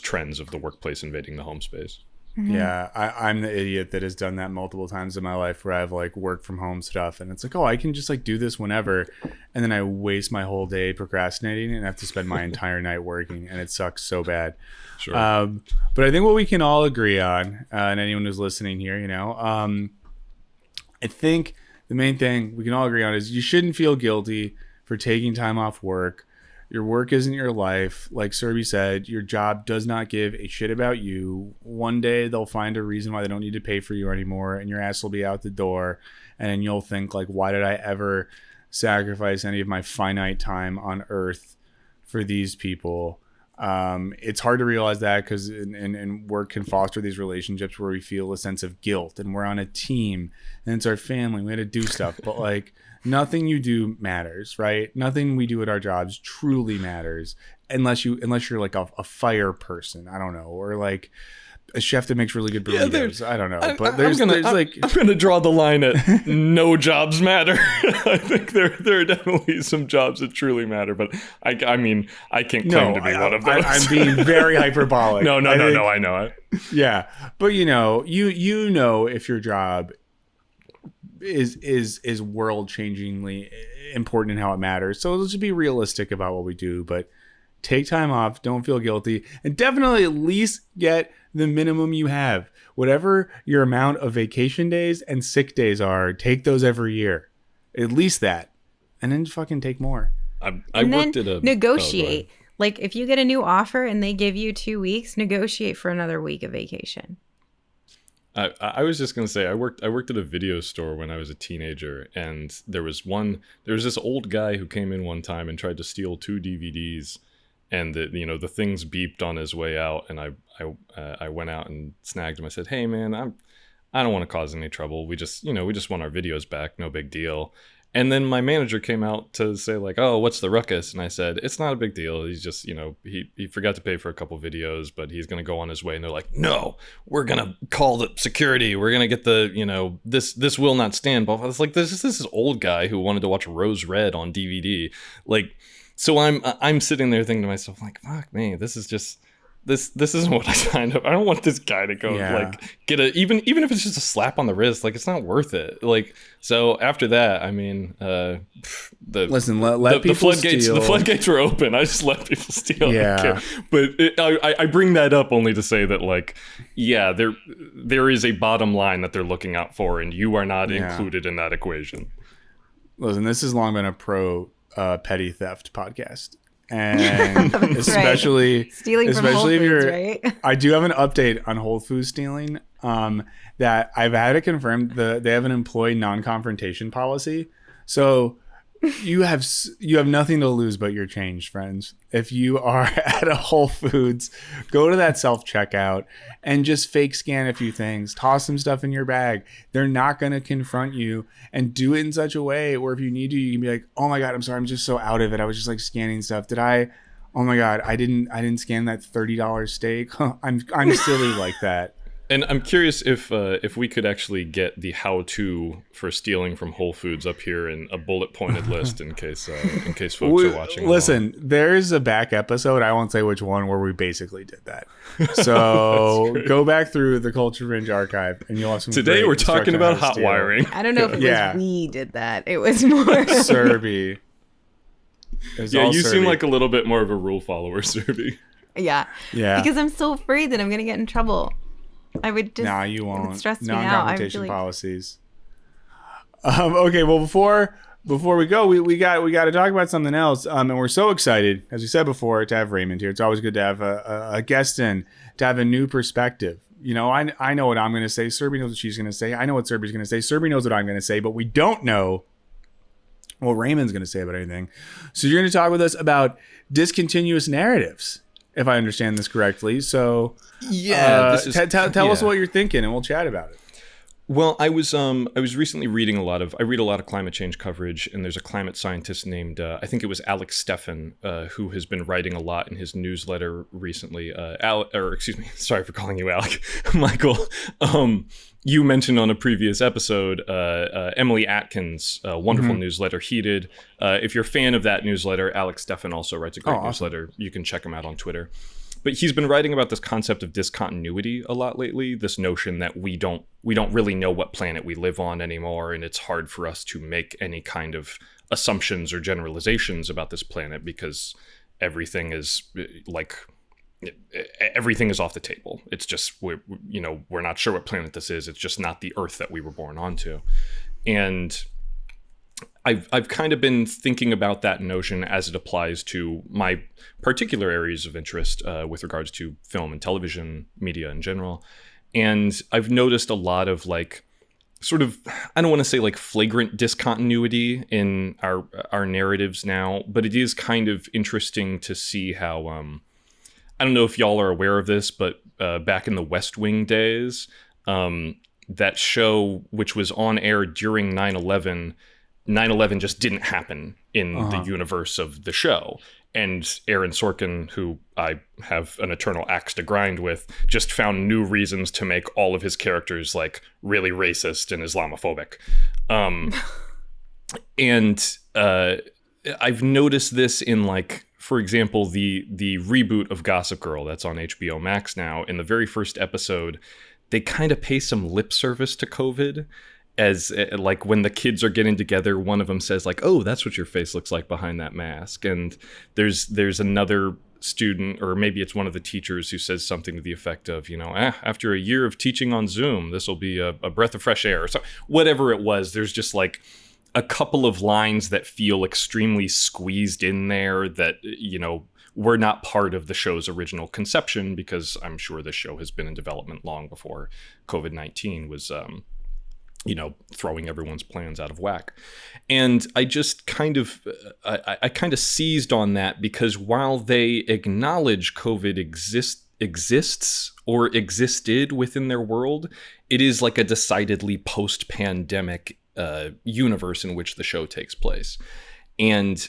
S2: trends of the workplace invading the home space.
S3: Mm-hmm.
S1: Yeah, I'm the idiot that has done that multiple times in my life, where I've like work from home stuff, and it's like, oh, I can just like do this whenever, and then I waste my whole day procrastinating and have to spend my entire night working, and it sucks so bad.
S2: Sure.
S1: But I think what we can all agree on, and anyone who's listening here, I think the main thing we can all agree on is you shouldn't feel guilty for taking time off work. Your work isn't your life. Like Serby said, your job does not give a shit about you. One day they'll find a reason why they don't need to pay for you anymore, and your ass will be out the door. And then you'll think, like, why did I ever sacrifice any of my finite time on earth for these people? It's hard to realize that, because and work can foster these relationships where we feel a sense of guilt, and we're on a team, and it's our family. We had to do stuff, but like, nothing you do matters, right? Nothing we do at our jobs truly matters unless you're like a fire person, I don't know, or like a chef that makes really good burritos. I don't know, but I'm
S2: gonna draw the line at no jobs matter. I think there are definitely some jobs that truly matter, but I mean I can't claim to be one of those.
S1: I'm being very hyperbolic.
S2: No, I know it.
S1: Yeah, but you know if your job is world changingly important in how it matters. So let's just be realistic about what we do, but take time off, don't feel guilty, and definitely at least get the minimum you have. Whatever your amount of vacation days and sick days are, take those every year. At least that. And then fucking take more.
S2: I worked at a
S3: negotiate. Like if you get a new offer and they give you 2 weeks, negotiate for another week of vacation.
S2: I was just gonna say I worked at a video store when I was a teenager, and there was this old guy who came in one time and tried to steal 2 DVDs, and the things beeped on his way out, and I went out and snagged him. I said, "Hey man, I don't want to cause any trouble. We just want our videos back. No big deal." And then my manager came out to say like, "Oh, what's the ruckus?" And I said, "It's not a big deal. He's just, he forgot to pay for a couple videos, but he's going to go on his way." And they're like, "No, we're going to call the security. We're going to get this will not stand." But I was like, this old guy who wanted to watch Rose Red on DVD. Like, so I'm sitting there thinking to myself like, fuck me, this is just, this isn't what I signed up. I don't want this guy to go like get even if it's just a slap on the wrist. Like, it's not worth it. Like, so after that, I mean, let people
S1: steal.
S2: The floodgates were open. I just let people steal.
S1: Yeah.
S2: I don't care. But I bring that up only to say that, like, yeah, there is a bottom line that they're looking out for, and you are not included in that equation.
S1: Listen, this has long been a pro petty theft podcast. And especially
S3: stealing from Whole Foods, right?
S1: I do have an update on Whole Foods stealing. That I've had it confirmed. They have an employee non-confrontation policy, so you have nothing to lose but your change, friends. If you are at a Whole Foods, go to that self-checkout and just fake scan a few things, toss some stuff in your bag. They're not going to confront you, and do it in such a way where if you need to, you can be like, "Oh my God, I'm sorry. I'm just so out of it. I was just like scanning stuff. Oh my God, I didn't scan that $30 steak. I'm silly like that."
S2: And I'm curious if we could actually get the how-to for stealing from Whole Foods up here in a bullet-pointed list in case folks are watching.
S1: Listen, there's a back episode, I won't say which one, where we basically did that. So go back through the Culture Binge archive, and you'll have some.
S2: Today we're talking about hot wiring.
S3: I don't know if it was we did that. It was more
S1: Serby.
S2: Yeah, you seem like a little bit more of a rule follower, Serby.
S3: Yeah. Because I'm so afraid that I'm going to get in trouble. I would just.
S1: No, you won't.
S3: It would stress me out.
S1: Non-confrontation policies. Okay, well, before we go, we got to talk about something else. And we're so excited, as we said before, to have Raymond here. It's always good to have a guest in, to have a new perspective. I know what I'm going to say. Serby knows what she's going to say. I know what Serby's going to say. Serby knows what I'm going to say, but we don't know what Raymond's going to say about anything. So you're going to talk with us about discontinuous narratives, if I understand this correctly. So tell us what you're thinking, and we'll chat about it.
S2: Well, I was recently reading I read a lot of climate change coverage, and there's a climate scientist named I think it was Alex Steffen who has been writing a lot in his newsletter recently. Sorry for calling you Alec, Michael. You mentioned on a previous episode Emily Atkins' wonderful newsletter, Heated. If you're a fan of that newsletter, Alex Steffen also writes a great newsletter. You can check him out on Twitter. But he's been writing about this concept of discontinuity a lot lately, this notion that we don't really know what planet we live on anymore, and it's hard for us to make any kind of assumptions or generalizations about this planet because everything is off the table. It's just we're not sure what planet this is. It's just not the Earth that we were born onto. And I've kind of been thinking about that notion as it applies to my particular areas of interest with regards to film and television media in general. And I've noticed a lot of sort of, I don't want to say like flagrant discontinuity in our narratives now, but it is kind of interesting to see how, I don't know if y'all are aware of this, but back in the West Wing days, that show, which was on air during 9/11 just didn't happen in the universe of the show. And Aaron Sorkin, who I have an eternal axe to grind with, just found new reasons to make all of his characters like really racist and Islamophobic. And I've noticed this in for example, the reboot of Gossip Girl that's on HBO Max now. In the very first episode, they kind of pay some lip service to COVID. As when the kids are getting together, one of them says "Oh, that's what your face looks like behind that mask." And there's another student, or maybe it's one of the teachers, who says something to the effect of, after a year of teaching on Zoom, this will be a breath of fresh air. So whatever it was, there's just a couple of lines that feel extremely squeezed in there that, were not part of the show's original conception, because I'm sure the show has been in development long before COVID-19 was, throwing everyone's plans out of whack. And I just kind of, I kind of seized on that, because while they acknowledge COVID exists or existed within their world, it is like a decidedly post-pandemic universe in which the show takes place. And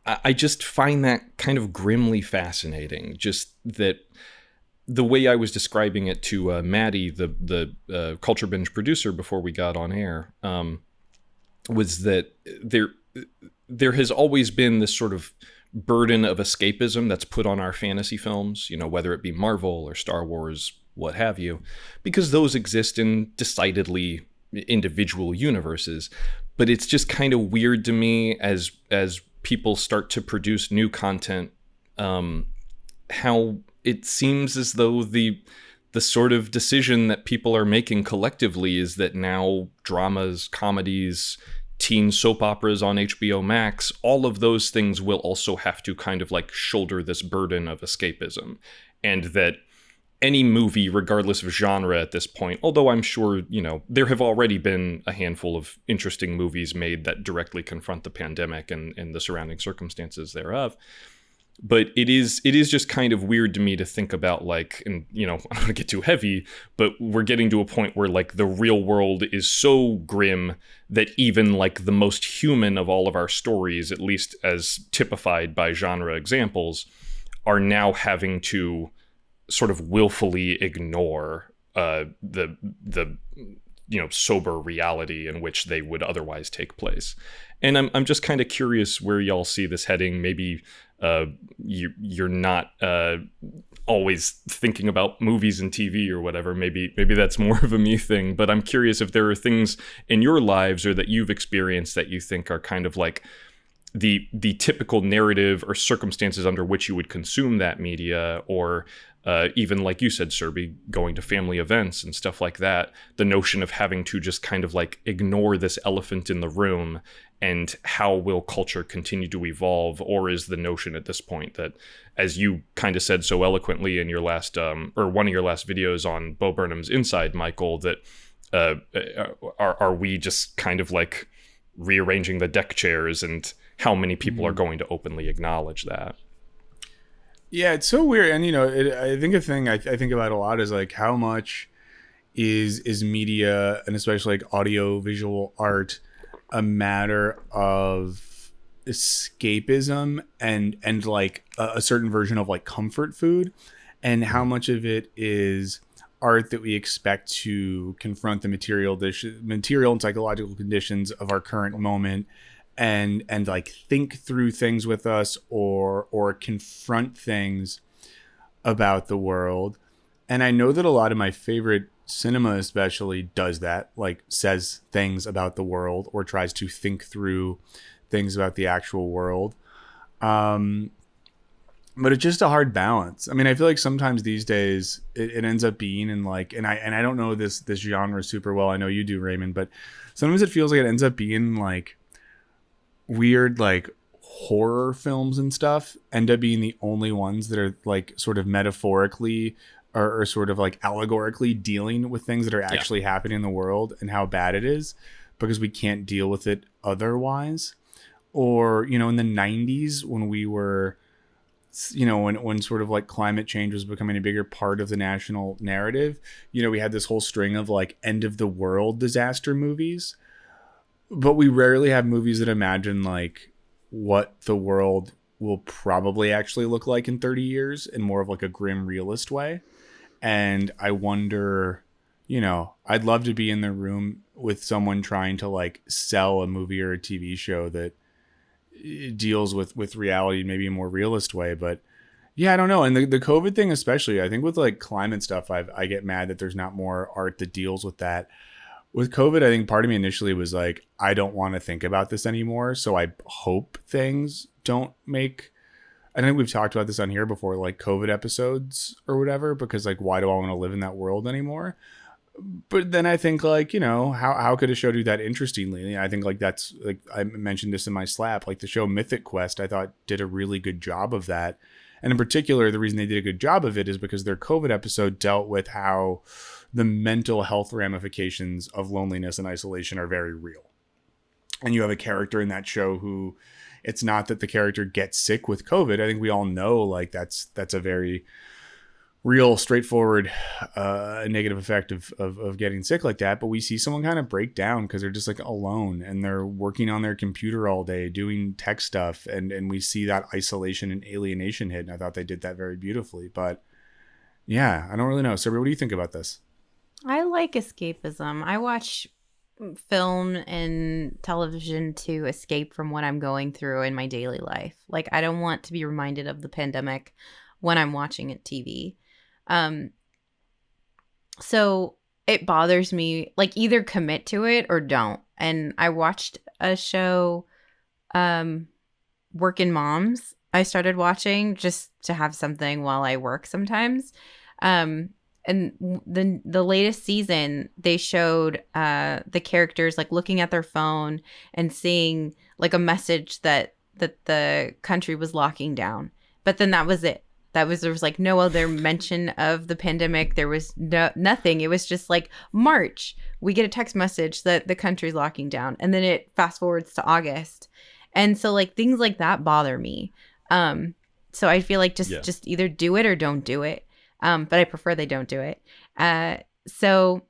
S2: I just find that kind of grimly fascinating, just that the way I was describing it to Maddie, the Culture Binge producer, before we got on air, was that there has always been this sort of burden of escapism that's put on our fantasy films, whether it be Marvel or Star Wars, what have you, because those exist in decidedly individual universes. But it's just kind of weird to me as people start to produce new content, how it seems as though the sort of decision that people are making collectively is that now dramas, comedies, teen soap operas on HBO Max, all of those things will also have to kind of like shoulder this burden of escapism. And that any movie, regardless of genre at this point, although I'm sure, there have already been a handful of interesting movies made that directly confront the pandemic and the surrounding circumstances thereof. But it is just kind of weird to me to think about, like, and, I don't want to get too heavy, but we're getting to a point where, like, the real world is so grim that even, like, the most human of all of our stories, at least as typified by genre examples, are now having to sort of willfully ignore the sober reality in which they would otherwise take place. And I'm just kind of curious where y'all see this heading. Maybe you're not always thinking about movies and TV or whatever. Maybe that's more of a me thing. But I'm curious if there are things in your lives or that you've experienced that you think are kind of like the typical narrative or circumstances under which you would consume that media, or even, like you said, Serby, going to family events and stuff like that, the notion of having to just kind of like ignore this elephant in the room, and how will culture continue to evolve? Or is the notion at this point that, as you kind of said so eloquently in your last, or one of your last videos on Bo Burnham's Inside, Michael, that are we just kind of like rearranging the deck chairs, and how many people are going to openly acknowledge that?
S1: Yeah, it's so weird. And, I think a thing I think about a lot is like how much is media, and especially like audio visual art, a matter of escapism and like a certain version of like comfort food, and how much of it is art that we expect to confront the material and psychological conditions of our current moment, and like think through things with us, or confront things about the world. And I know that a lot of my favorite cinema especially does that, like says things about the world or tries to think through things about the actual world. But it's just a hard balance. I mean, I feel like sometimes these days it ends up being in like, and I don't know this genre super well. I know you do, Raymond, but sometimes it feels like it ends up being like weird, like horror films and stuff end up being the only ones that are like sort of metaphorically or sort of like allegorically dealing with things that are actually happening in the world and how bad it is, because we can't deal with it otherwise. Or, in the 90s when we were, when sort of like climate change was becoming a bigger part of the national narrative, we had this whole string of like end of the world disaster movies, but we rarely have movies that imagine like what the world will probably actually look like in 30 years in more of like a grim realist way. And I wonder, I'd love to be in the room with someone trying to like sell a movie or a TV show that deals with reality in maybe a more realist way. But yeah, I don't know. And the COVID thing, especially, I think with like climate stuff, I get mad that there's not more art that deals with that. With COVID, I think part of me initially was like, I don't want to think about this anymore. So I hope things don't make, I think we've talked about this on here before, like COVID episodes or whatever, because like, why do I want to live in that world anymore? But then I think, like, how could a show do that interestingly? I think, like, that's, like, I mentioned this in my slap, like the show Mythic Quest, I thought did a really good job of that. And in particular, the reason they did a good job of it is because their COVID episode dealt with how the mental health ramifications of loneliness and isolation are very real. And you have a character in that show who, it's not that the character gets sick with COVID. I think we all know, like, that's a very real, straightforward negative effect of getting sick like that. But we see someone kind of break down because they're just, like, alone and they're working on their computer all day doing tech stuff. And we see that isolation and alienation hit. And I thought they did that very beautifully. But yeah, I don't really know. Sabrina, what do you think about this?
S3: I like escapism. I watch film and television to escape from what I'm going through in my daily life. Like, I don't want to be reminded of the pandemic when I'm watching it TV. So it bothers me, like, either commit to it or don't. And I watched a show, Working Moms. I started watching just to have something while I work sometimes. And the latest season, they showed the characters, like, looking at their phone and seeing, like, a message that the country was locking down. But then that was it. There was like no other mention of the pandemic. There was nothing. It was just like, March, we get a text message that the country's locking down. And then it fast forwards to August. And so, like, things like that bother me. So I feel like just either do it or don't do it. But I prefer they don't do it. So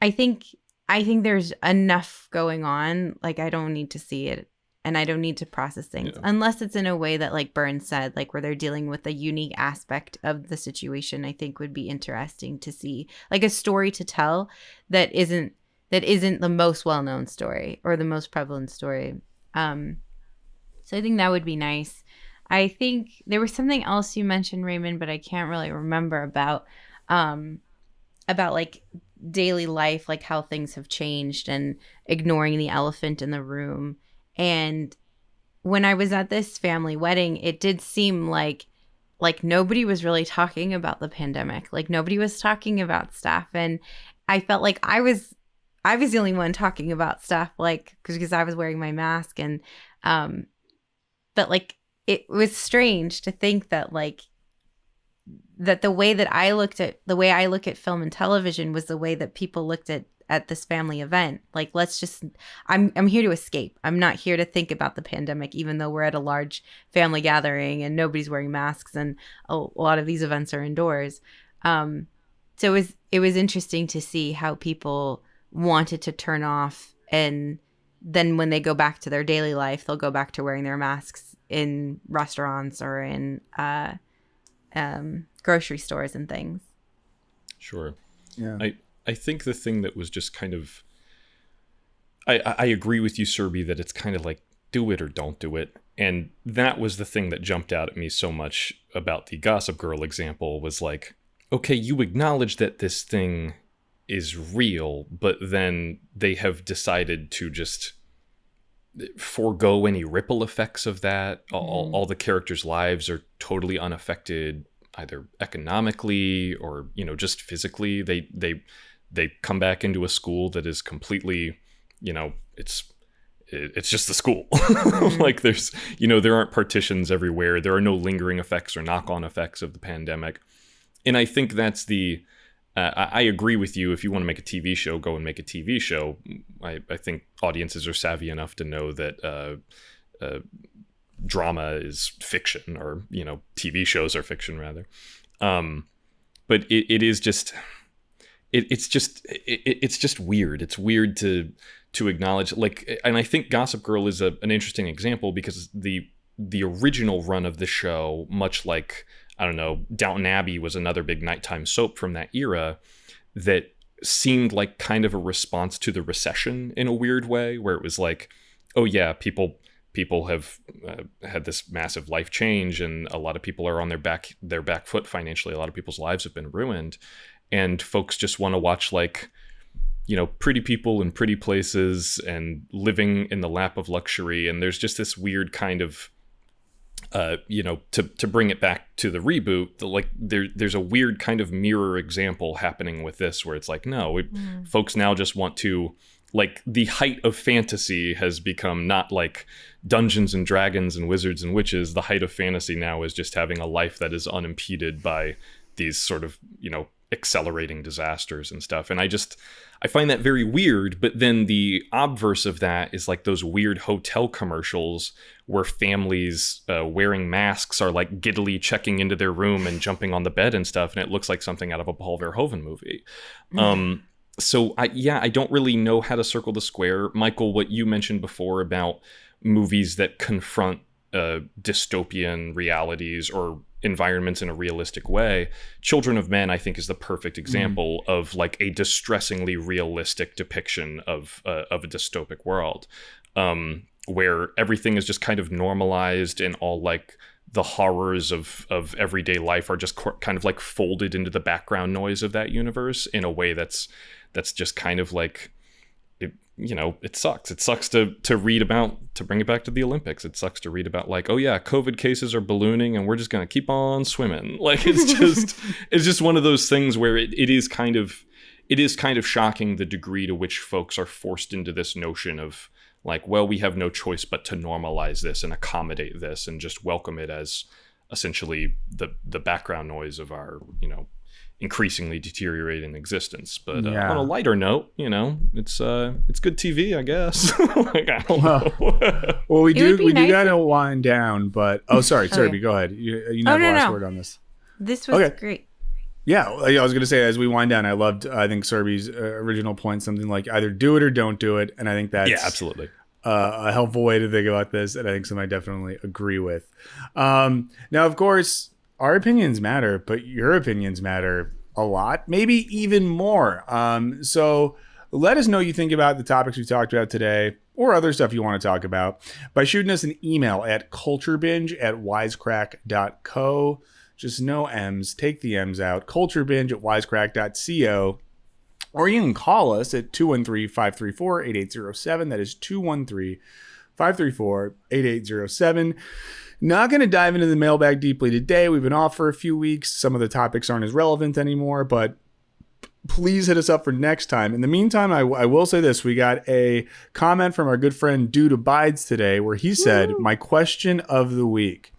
S3: I think there's enough going on. Like, I don't need to see it. And I don't need to process things unless it's in a way that, like Burns said, like, where they're dealing with a unique aspect of the situation. I think would be interesting to see, like, a story to tell that isn't the most well-known story or the most prevalent story. So I think that would be nice. I think there was something else you mentioned, Raymond, but I can't really remember about like daily life, like how things have changed and ignoring the elephant in the room. And when I was at this family wedding, it did seem like nobody was really talking about the pandemic. Like, nobody was talking about stuff. And I felt like I was the only one talking about stuff, like, because I was wearing my mask. And but, like, it was strange to think that, like, that the way I look at film and television was the way that people looked at this family event. Like, I'm here to escape. I'm not here to think about the pandemic, even though we're at a large family gathering and nobody's wearing masks and a lot of these events are indoors. So it was interesting to see how people wanted to turn off, and then when they go back to their daily life, they'll go back to wearing their masks in restaurants or in grocery stores and things.
S2: Sure.
S1: Yeah.
S2: I think the thing that was just kind of, I agree with you, Serby, that it's kind of like, do it or don't do it. And that was the thing that jumped out at me so much about the Gossip Girl example, was like, okay, you acknowledge that this thing is real, but then they have decided to just forego any ripple effects of that. All the characters' lives are totally unaffected, either economically or, just physically. They come back into a school that is completely, it's just the school. Like, there's, there aren't partitions everywhere. There are no lingering effects or knock-on effects of the pandemic. And I think that's I agree with you. If you want to make a TV show, go and make a TV show. I think audiences are savvy enough to know that drama is fiction, or, TV shows are fiction, rather. But it is just... It's just weird. It's weird to acknowledge, like, and I think Gossip Girl is an interesting example because the original run of the show, much like, I don't know, Downton Abbey was another big nighttime soap from that era that seemed like kind of a response to the recession in a weird way, where it was like, oh yeah, people have had this massive life change, and a lot of people are on their back foot financially. A lot of people's lives have been ruined. And folks just want to watch, like, pretty people in pretty places and living in the lap of luxury. And there's just this weird kind of to bring it back to the reboot, there's a weird kind of mirror example happening with this, where it's like, no, folks now just want to, like, the height of fantasy has become not like Dungeons and Dragons and Wizards and Witches. The height of fantasy now is just having a life that is unimpeded by these sort of, accelerating disasters and stuff. And I find that very weird. But then the obverse of that is like those weird hotel commercials where families wearing masks are like giddily checking into their room and jumping on the bed and stuff. And it looks like something out of a Paul Verhoeven movie. So I don't really know how to circle the square. Michael, what you mentioned before about movies that confront dystopian realities or environments in a realistic way, Children of Men, I think, is the perfect example of like a distressingly realistic depiction of a dystopic world, where everything is just kind of normalized and all like the horrors of everyday life are just kind of like folded into the background noise of that universe in a way that's just kind of like, it sucks. It sucks to read about, to bring it back to the Olympics. It sucks to read about like, oh yeah, COVID cases are ballooning and we're just going to keep on swimming. Like, it's just one of those things where it is kind of shocking the degree to which folks are forced into this notion of like, well, we have no choice but to normalize this and accommodate this and just welcome it as essentially the background noise of our, increasingly deteriorating existence. But on a lighter note, it's good TV, I guess. Like, I don't know.
S1: Well, we do gotta wind down. But sorry, but go ahead. You have the last word on this.
S3: This was great.
S1: Yeah, I was gonna say, as we wind down, I think Serby's original point, something like either do it or don't do it, and I think that's
S2: absolutely
S1: a helpful way to think about this, and I think something I definitely agree with. Now, of course, our opinions matter, but your opinions matter a lot, maybe even more. So let us know what you think about the topics we talked about today, or other stuff you want to talk about, by shooting us an email at culturebinge@wisecrack.co. Just no M's. Take the M's out. culturebinge@wisecrack.co. Or you can call us at 213-534-8807. That is 213-534-8807. Not going to dive into the mailbag deeply today. We've been off for a few weeks. Some of the topics aren't as relevant anymore, but please hit us up for next time. In the meantime, I will say this. We got a comment from our good friend Dude Abides today where he said, my question of the week: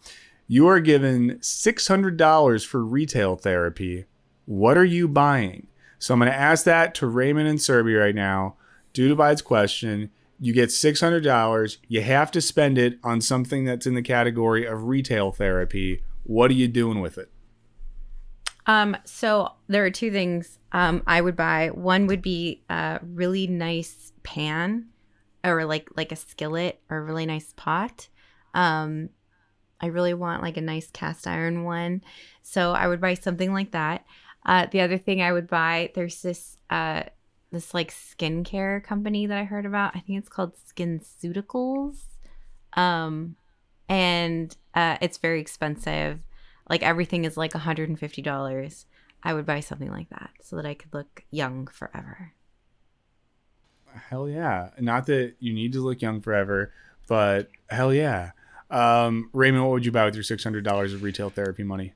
S1: you are given $600 for retail therapy. What are you buying? So I'm going to ask that to Raymond and Serby right now. Dude Abides question. You get $600. You have to spend it on something that's in the category of retail therapy. What are you doing with it?
S3: So there are two things I would buy. One would be a really nice pan, or like a skillet, or a really nice pot. I really want like a nice cast iron one. So I would buy something like that. The other thing I would buy, there's this like skincare company that I heard about. I think it's called SkinCeuticals. And it's very expensive. Like everything is like $150. I would buy something like that so that I could look young forever.
S1: Hell yeah. Not that you need to look young forever, but hell yeah. Raymond, what would you buy with your $600 of retail therapy money?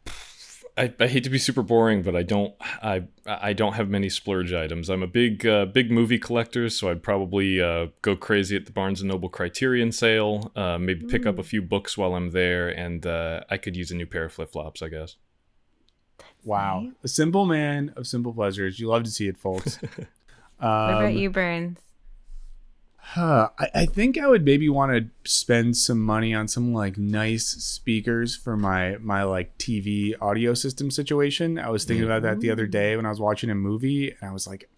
S2: I hate to be super boring, but I don't have many splurge items. I'm a big movie collector, so I'd probably go crazy at the Barnes & Noble Criterion sale, maybe pick up a few books while I'm there, and I could use a new pair of flip-flops, I guess.
S1: Wow. Nice. A simple man of simple pleasures. You love to see it, folks.
S3: What about you, Burns?
S1: I think I would maybe want to spend some money on some like nice speakers for my like TV audio system situation. I was thinking about that the other day when I was watching a movie, and I was like,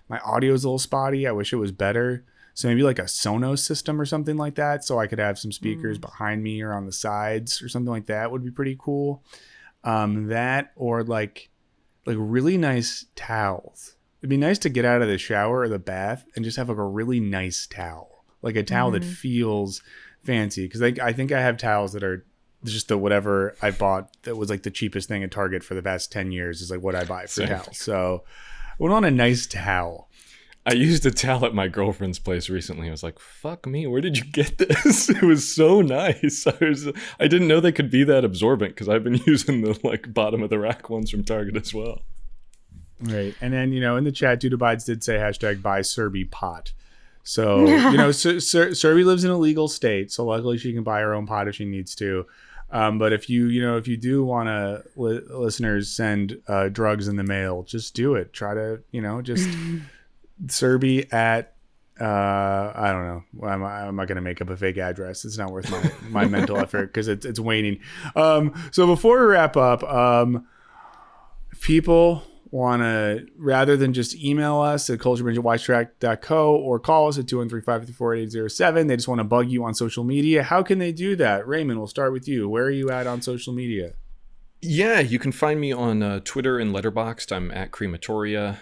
S1: my audio is a little spotty. I wish it was better. So maybe like a Sonos system or something like that, so I could have some speakers behind me or on the sides or something like that would be pretty cool. That, or like really nice towels. It'd be nice to get out of the shower or the bath and just have like a really nice towel, like a towel that feels fancy. Because I think I have towels that are just the whatever I bought that was like the cheapest thing at Target for the past 10 years is like what I buy for towels. So I would want a nice towel.
S2: I used a towel at my girlfriend's place recently. I was like, fuck me, where did you get this? It was so nice. I didn't know they could be that absorbent because I've been using the like bottom of the rack ones from Target as well.
S1: Right. And then, in the chat, Dude Abides did say hashtag buy Serby pot. So, Serby lives in a legal state. So luckily she can buy her own pot if she needs to. But if you do want to listeners send drugs in the mail, just do it. Try to, just Serby at, I don't know. I'm not going to make up a fake address. It's not worth my mental effort because it's waning. So before we wrap up, people want to, rather than just email us at culturebinge@wisetrack.co or call us at 213-534-8807, they just want to bug you on social media. How can they do that? Raymond, we'll start with you. Where are you at on social media?
S2: Yeah, you can find me on Twitter and Letterboxd. I'm at Crematoria.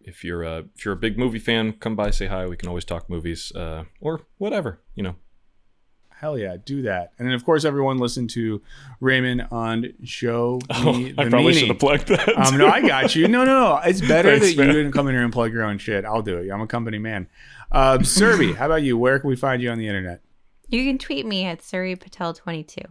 S2: If you're a big movie fan, come by, say hi. We can always talk movies or whatever,
S1: Hell yeah, do that. And then, of course, everyone listen to Raymond on Show Me the
S2: I probably
S1: Meaning.
S2: should have plugged that.
S1: No, I got you. No. It's better
S2: Thanks,
S1: that you
S2: man.
S1: didn't come in here and plug your own shit. I'll do it. I'm a company man. Serby, how about you? Where can we find you on the internet?
S3: You can tweet me at SurreyPatel22.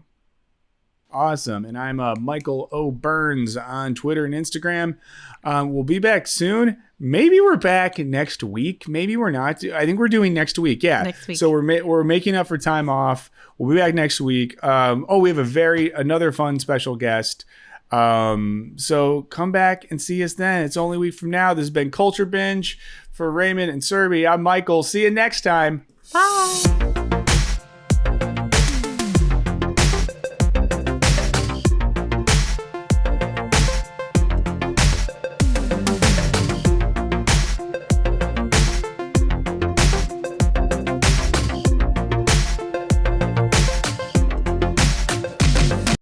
S1: Awesome. And I'm Michael O. Burns on Twitter and Instagram. We'll be back soon. Maybe we're back next week. Maybe we're not. I think we're doing next week. Yeah.
S3: Next week.
S1: So we're making up for time off. We'll be back next week. We have another fun special guest. So come back and see us then. It's only a week from now. This has been Culture Binge for Raymond and Serby. I'm Michael. See you next time.
S3: Bye.